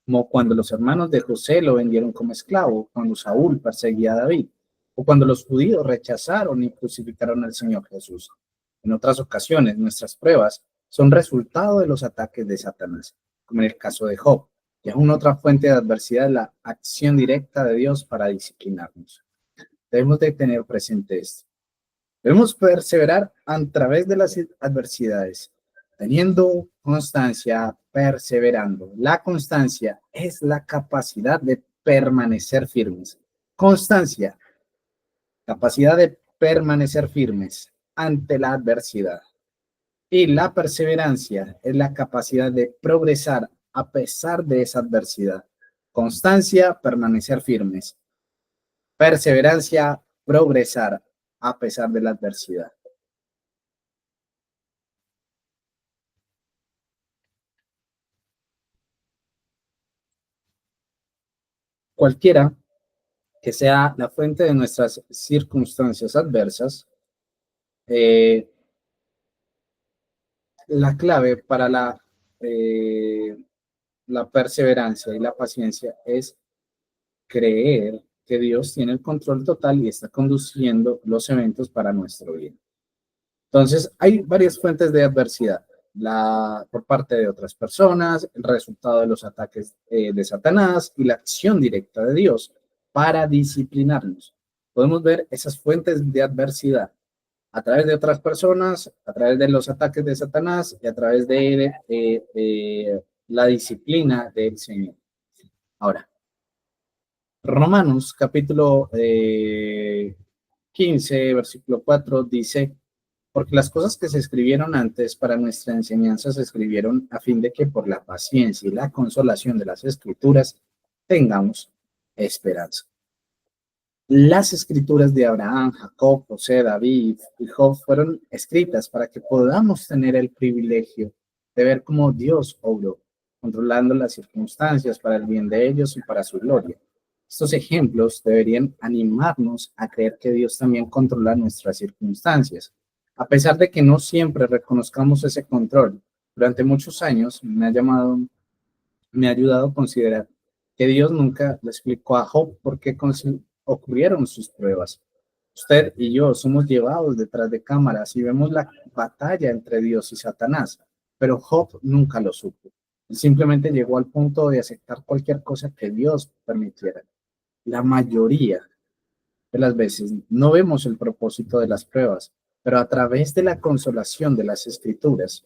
como cuando los hermanos de José lo vendieron como esclavo, cuando Saúl perseguía a David, o cuando los judíos rechazaron y crucificaron al Señor Jesús. En otras ocasiones, nuestras pruebas son resultado de los ataques de Satanás, como en el caso de Job, y aún otra fuente de adversidad es la acción directa de Dios para disciplinarnos. Debemos de tener presente esto. Debemos perseverar a través de las adversidades, teniendo constancia, perseverando. La constancia es la capacidad de permanecer firmes. Constancia, capacidad de permanecer firmes ante la adversidad. Y la perseverancia es la capacidad de progresar a pesar de esa adversidad. Constancia, permanecer firmes. Perseverancia, progresar a pesar de la adversidad. Cualquiera que sea la fuente de nuestras circunstancias adversas, eh, la clave para la perseverancia y la paciencia es creer que Dios tiene el control total y está conduciendo los eventos para nuestro bien. Entonces, hay varias fuentes de adversidad. Por parte de otras personas, el resultado de los ataques de Satanás y la acción directa de Dios para disciplinarnos. podemos ver esas fuentes de adversidad a través de otras personas, a través de los ataques de Satanás y a través de la disciplina del Señor. Ahora, Romanos capítulo 15, versículo 4 dice, porque las cosas que se escribieron antes para nuestra enseñanza se escribieron a fin de que por la paciencia y la consolación de las escrituras tengamos esperanza. Las escrituras de Abraham, Jacob, José, David y Job fueron escritas para que podamos tener el privilegio de ver cómo Dios obró, controlando las circunstancias para el bien de ellos y para su gloria. Estos ejemplos deberían animarnos a creer que Dios también controla nuestras circunstancias. A pesar de que no siempre reconozcamos ese control, durante muchos años me ha ayudado a considerar que Dios nunca le explicó a Job por qué ocurrieron sus pruebas. Usted y yo somos llevados detrás de cámaras y vemos la batalla entre Dios y Satanás, pero Job nunca lo supo. Él simplemente llegó al punto de aceptar cualquier cosa que Dios permitiera. La mayoría de las veces no vemos el propósito de las pruebas, pero a través de la consolación de las Escrituras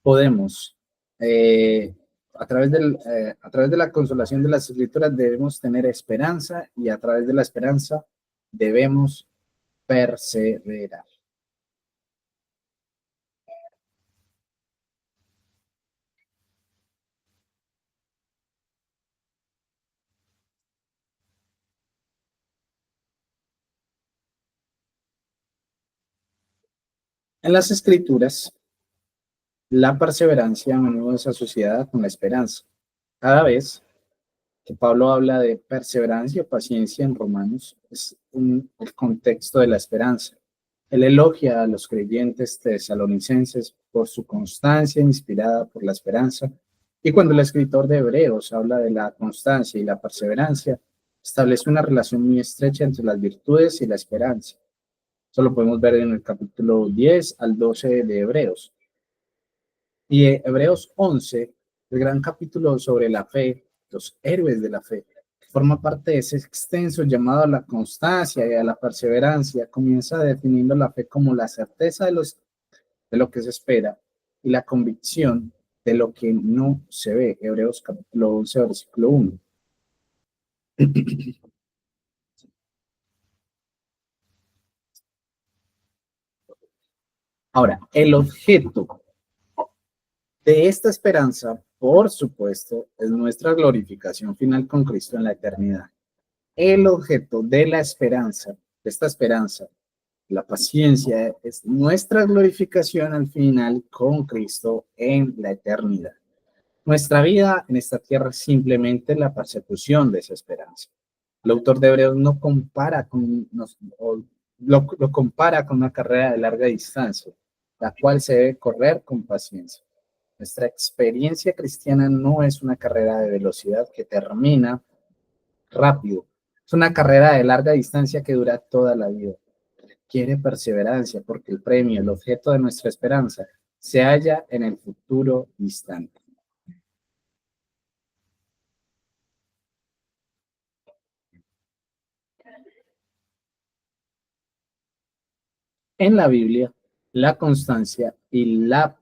podemos, a través de la consolación de las Escrituras debemos tener esperanza y a través de la esperanza debemos perseverar. En las Escrituras, la perseverancia a menudo es asociada con la esperanza. Cada vez que Pablo habla de perseverancia o paciencia en Romanos, es el contexto de la esperanza. Él elogia a los creyentes tesalonicenses por su constancia inspirada por la esperanza, y cuando el escritor de Hebreos habla de la constancia y la perseverancia, establece una relación muy estrecha entre las virtudes y la esperanza. Eso lo podemos ver en el capítulo 10 al 12 de Hebreos. Y Hebreos 11, el gran capítulo sobre la fe, los héroes de la fe, que forma parte de ese extenso llamado a la constancia y a la perseverancia, comienza definiendo la fe como la certeza de lo que se espera y la convicción de lo que no se ve. Hebreos capítulo 11, versículo 1. Ahora, el objeto de esta esperanza, por supuesto, es nuestra glorificación final con Cristo en la eternidad. El objeto de la esperanza, de esta esperanza, la paciencia, es nuestra glorificación al final con Cristo en la eternidad. Nuestra vida en esta tierra es simplemente la persecución de esa esperanza. El autor de Hebreos no compara lo compara con una carrera de larga distancia, la cual se debe correr con paciencia. Nuestra experiencia cristiana no es una carrera de velocidad que termina rápido. Es una carrera de larga distancia que dura toda la vida. Quiere perseverancia porque el premio, el objeto de nuestra esperanza, se halla en el futuro distante. En la Biblia, la constancia y la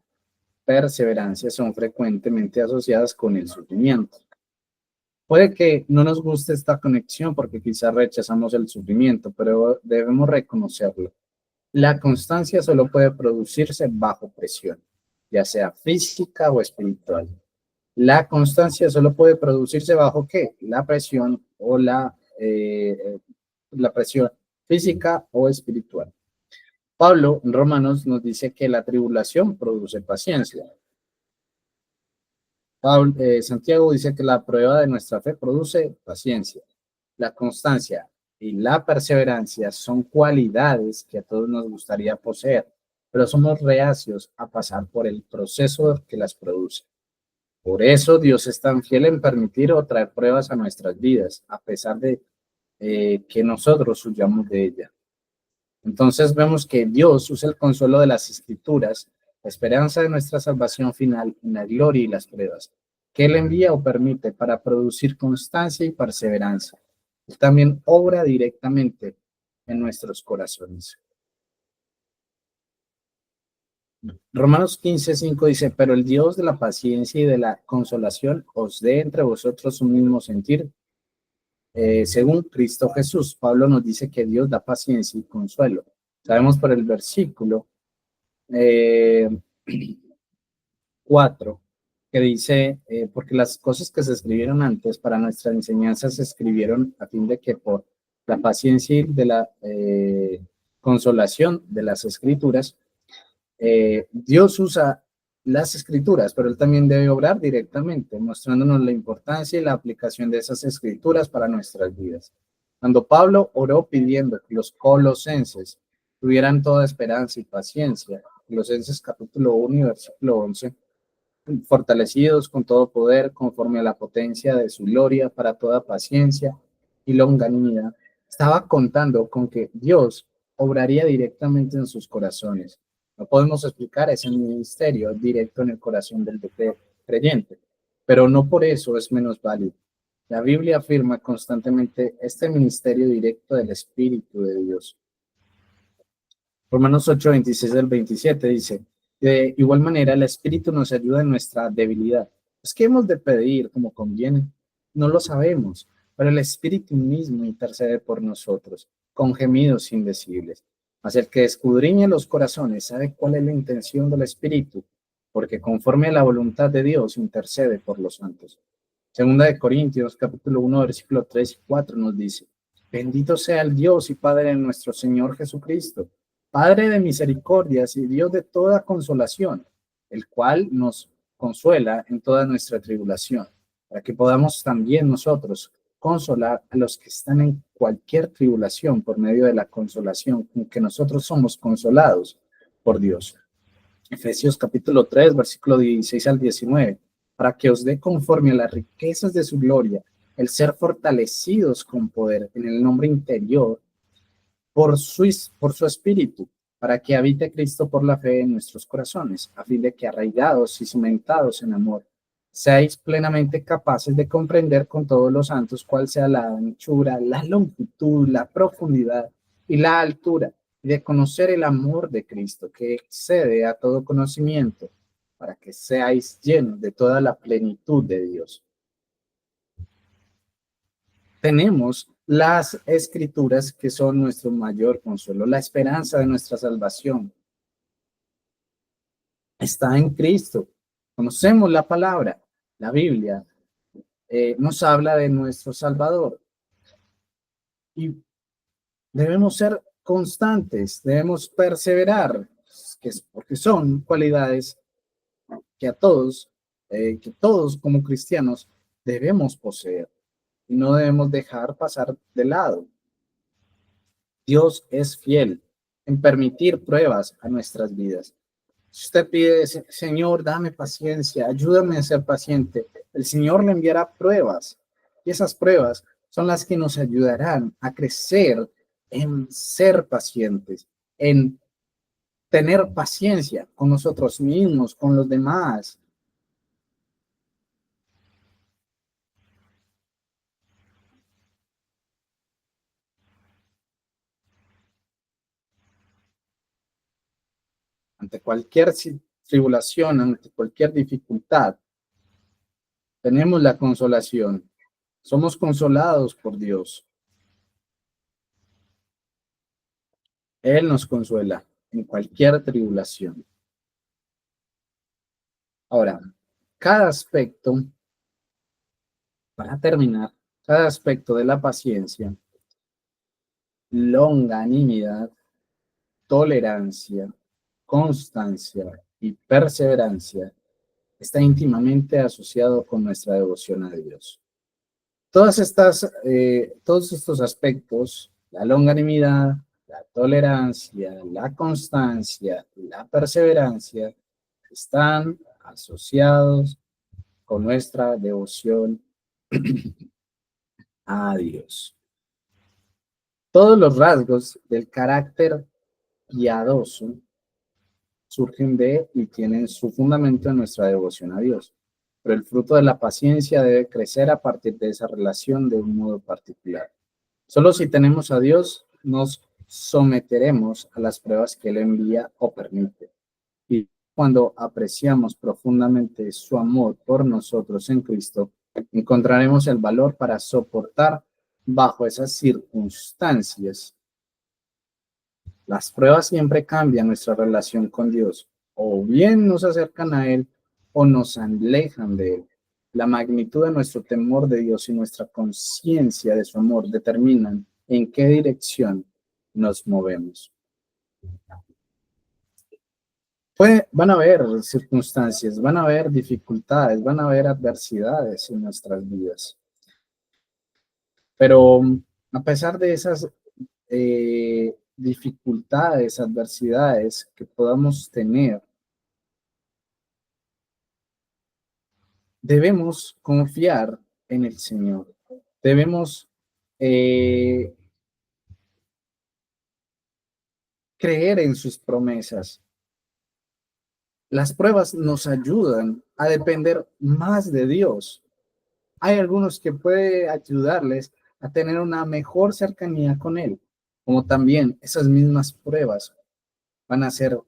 perseverancia son frecuentemente asociadas con el sufrimiento. Puede que no nos guste esta conexión porque quizás rechazamos el sufrimiento, pero debemos reconocerlo. La constancia solo puede producirse bajo presión, ya sea física o espiritual. La constancia solo puede producirse bajo ¿qué? La presión o la presión física o espiritual. Pablo en Romanos nos dice que la tribulación produce paciencia. Santiago dice que la prueba de nuestra fe produce paciencia. La constancia y la perseverancia son cualidades que a todos nos gustaría poseer, pero somos reacios a pasar por el proceso que las produce. Por eso Dios es tan fiel en permitir o traer pruebas a nuestras vidas, a pesar de que nosotros huyamos de ella. Entonces vemos que Dios usa el consuelo de las Escrituras, la esperanza de nuestra salvación final en la gloria y las pruebas, que Él envía o permite para producir constancia y perseverancia. Él también obra directamente en nuestros corazones. Romanos 15:5 dice, pero el Dios de la paciencia y de la consolación os dé entre vosotros un mismo sentir, según Cristo Jesús. Pablo nos dice que Dios da paciencia y consuelo. Sabemos por el versículo 4, que dice, porque las cosas que se escribieron antes para nuestra enseñanza se escribieron a fin de que por la paciencia y de la consolación de las escrituras, Dios usa las escrituras, pero Él también debe obrar directamente, mostrándonos la importancia y la aplicación de esas escrituras para nuestras vidas. Cuando Pablo oró pidiendo que los colosenses tuvieran toda esperanza y paciencia, Colosenses capítulo 1 y versículo 11, fortalecidos con todo poder, conforme a la potencia de su gloria, para toda paciencia y longanimidad, estaba contando con que Dios obraría directamente en sus corazones. No podemos explicar ese ministerio directo en el corazón del creyente, pero no por eso es menos válido. La Biblia afirma constantemente este ministerio directo del Espíritu de Dios. Romanos 8, 26 al 27 dice, de igual manera el Espíritu nos ayuda en nuestra debilidad. Es que hemos de pedir como conviene. No lo sabemos, pero el Espíritu mismo intercede por nosotros, con gemidos indecibles. Mas el que escudriña los corazones sabe cuál es la intención del Espíritu, porque conforme a la voluntad de Dios intercede por los santos. Segunda de Corintios, capítulo 1, versículo 3 y 4 nos dice, bendito sea el Dios y Padre de nuestro Señor Jesucristo, Padre de misericordias y Dios de toda consolación, el cual nos consuela en toda nuestra tribulación, para que podamos también nosotros consolar a los que están en cualquier tribulación por medio de la consolación con que nosotros somos consolados por Dios. Efesios capítulo 3, versículo 16 al 19, para que os dé conforme a las riquezas de su gloria, el ser fortalecidos con poder en el nombre interior por su espíritu, para que habite Cristo por la fe en nuestros corazones, a fin de que arraigados y cimentados en amor, seáis plenamente capaces de comprender con todos los santos cuál sea la anchura, la longitud, la profundidad y la altura, y de conocer el amor de Cristo, que excede a todo conocimiento, para que seáis llenos de toda la plenitud de Dios. Tenemos las escrituras que son nuestro mayor consuelo, la esperanza de nuestra salvación. Está en Cristo. Conocemos la palabra, la Biblia, nos habla de nuestro Salvador. Y debemos ser constantes, debemos perseverar, porque son cualidades que que todos como cristianos debemos poseer y no debemos dejar pasar de lado. Dios es fiel en permitir pruebas a nuestras vidas. Si usted pide, Señor, dame paciencia, ayúdame a ser paciente, el Señor le enviará pruebas. Y esas pruebas son las que nos ayudarán a crecer en ser pacientes, en tener paciencia con nosotros mismos, con los demás. Ante cualquier tribulación, ante cualquier dificultad, tenemos la consolación. Somos consolados por Dios. Él nos consuela en cualquier tribulación. Ahora, cada aspecto, para terminar, cada aspecto de la paciencia, longanimidad, tolerancia, constancia y perseverancia está íntimamente asociado con nuestra devoción a Dios. Todos estos aspectos, la longanimidad, la tolerancia, la constancia y la perseverancia, están asociados con nuestra devoción a Dios. Todos los rasgos del carácter piadoso surgen de y tienen su fundamento en nuestra devoción a Dios. Pero el fruto de la paciencia debe crecer a partir de esa relación de un modo particular. Solo si tenemos a Dios, nos someteremos a las pruebas que Él envía o permite. Y cuando apreciamos profundamente su amor por nosotros en Cristo, encontraremos el valor para soportar bajo esas circunstancias. Las pruebas siempre cambian nuestra relación con Dios, o bien nos acercan a Él o nos alejan de Él. La magnitud de nuestro temor de Dios y nuestra conciencia de su amor determinan en qué dirección nos movemos. Van a haber circunstancias, van a haber dificultades, van a haber adversidades en nuestras vidas. Pero a pesar de esas dificultades, adversidades que podamos tener, debemos confiar en el Señor. Debemos creer en sus promesas. Las pruebas nos ayudan a depender más de Dios. Hay algunos que puede ayudarles a tener una mejor cercanía con Él, como también esas mismas pruebas van a ser,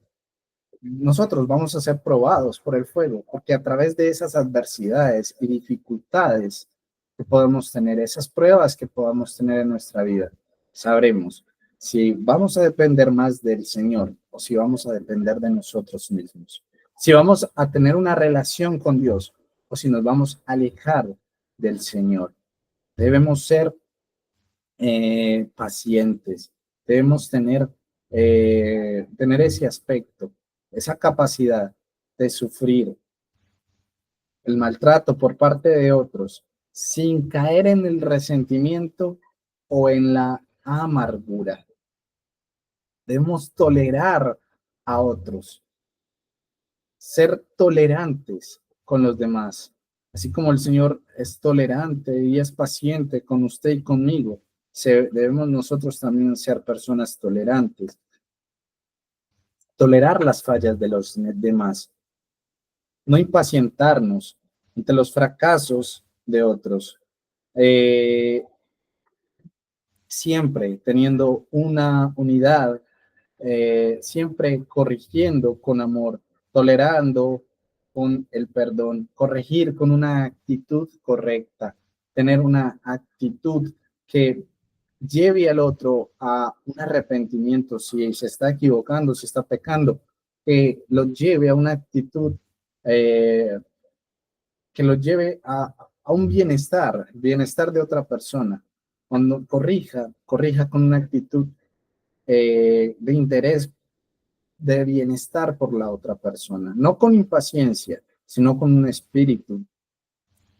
nosotros vamos a ser probados por el fuego, porque a través de esas adversidades y dificultades que podemos tener, esas pruebas que podamos tener en nuestra vida, sabremos si vamos a depender más del Señor o si vamos a depender de nosotros mismos, si vamos a tener una relación con Dios o si nos vamos a alejar del Señor. Debemos ser pacientes, debemos tener ese aspecto, esa capacidad de sufrir el maltrato por parte de otros sin caer en el resentimiento o en la amargura. Debemos tolerar a otros, ser tolerantes con los demás, así como el Señor es tolerante y es paciente con usted y conmigo. Debemos nosotros también ser personas tolerantes, tolerar las fallas de los demás, no impacientarnos ante los fracasos de otros, siempre teniendo una unidad, siempre corrigiendo con amor, tolerando con el perdón, corregir con una actitud correcta, tener una actitud que lleve al otro a un arrepentimiento si se está equivocando, si está pecando, que lo lleve a una actitud, que lo lleve a un bienestar, bienestar de otra persona. Cuando corrija con una actitud de interés, de bienestar por la otra persona, no con impaciencia, sino con un espíritu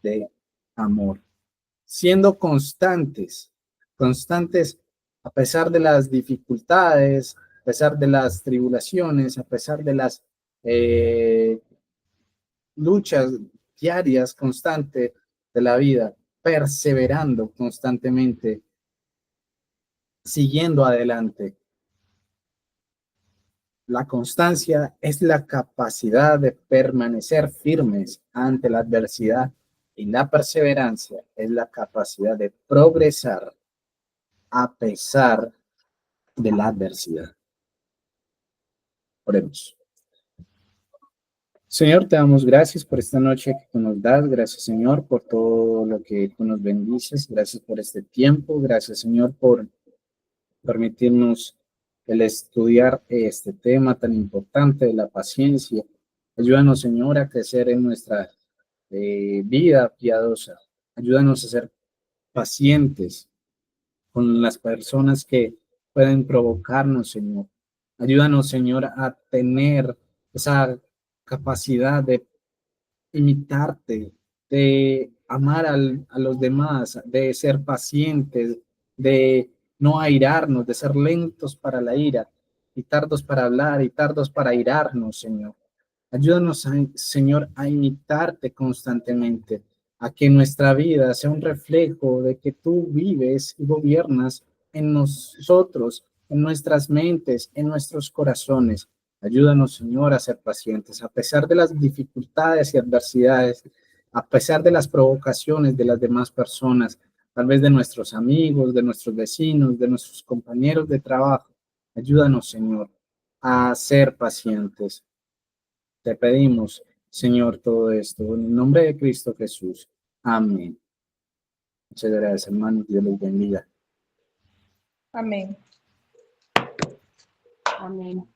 de amor, siendo constantes a pesar de las dificultades, a pesar de las tribulaciones, a pesar de las luchas diarias constantes de la vida, perseverando constantemente, siguiendo adelante. La constancia es la capacidad de permanecer firmes ante la adversidad y la perseverancia es la capacidad de progresar a pesar de la adversidad. Oremos. Señor, te damos gracias por esta noche que tú nos das. Gracias, Señor, por todo lo que tú nos bendices. Gracias por este tiempo. Gracias, Señor, por permitirnos el estudiar este tema tan importante de la paciencia. Ayúdanos, Señor, a crecer en nuestra vida piadosa. Ayúdanos a ser pacientes con las personas que pueden provocarnos, Señor. Ayúdanos, Señor, a tener esa capacidad de imitarte, de amar a los demás, de ser pacientes, de no airarnos, de ser lentos para la ira y tardos para hablar y tardos para airarnos, Señor. Ayúdanos, Señor, a imitarte constantemente, a que nuestra vida sea un reflejo de que tú vives y gobiernas en nosotros, en nuestras mentes, en nuestros corazones. Ayúdanos, Señor, a ser pacientes, a pesar de las dificultades y adversidades, a pesar de las provocaciones de las demás personas. tal vez de nuestros amigos, de nuestros vecinos, de nuestros compañeros de trabajo. Ayúdanos, Señor, a ser pacientes. Te pedimos, Señor, todo esto en el nombre de Cristo Jesús. Amén. Muchas gracias, hermanos. Dios los bendiga. Amén. Amén.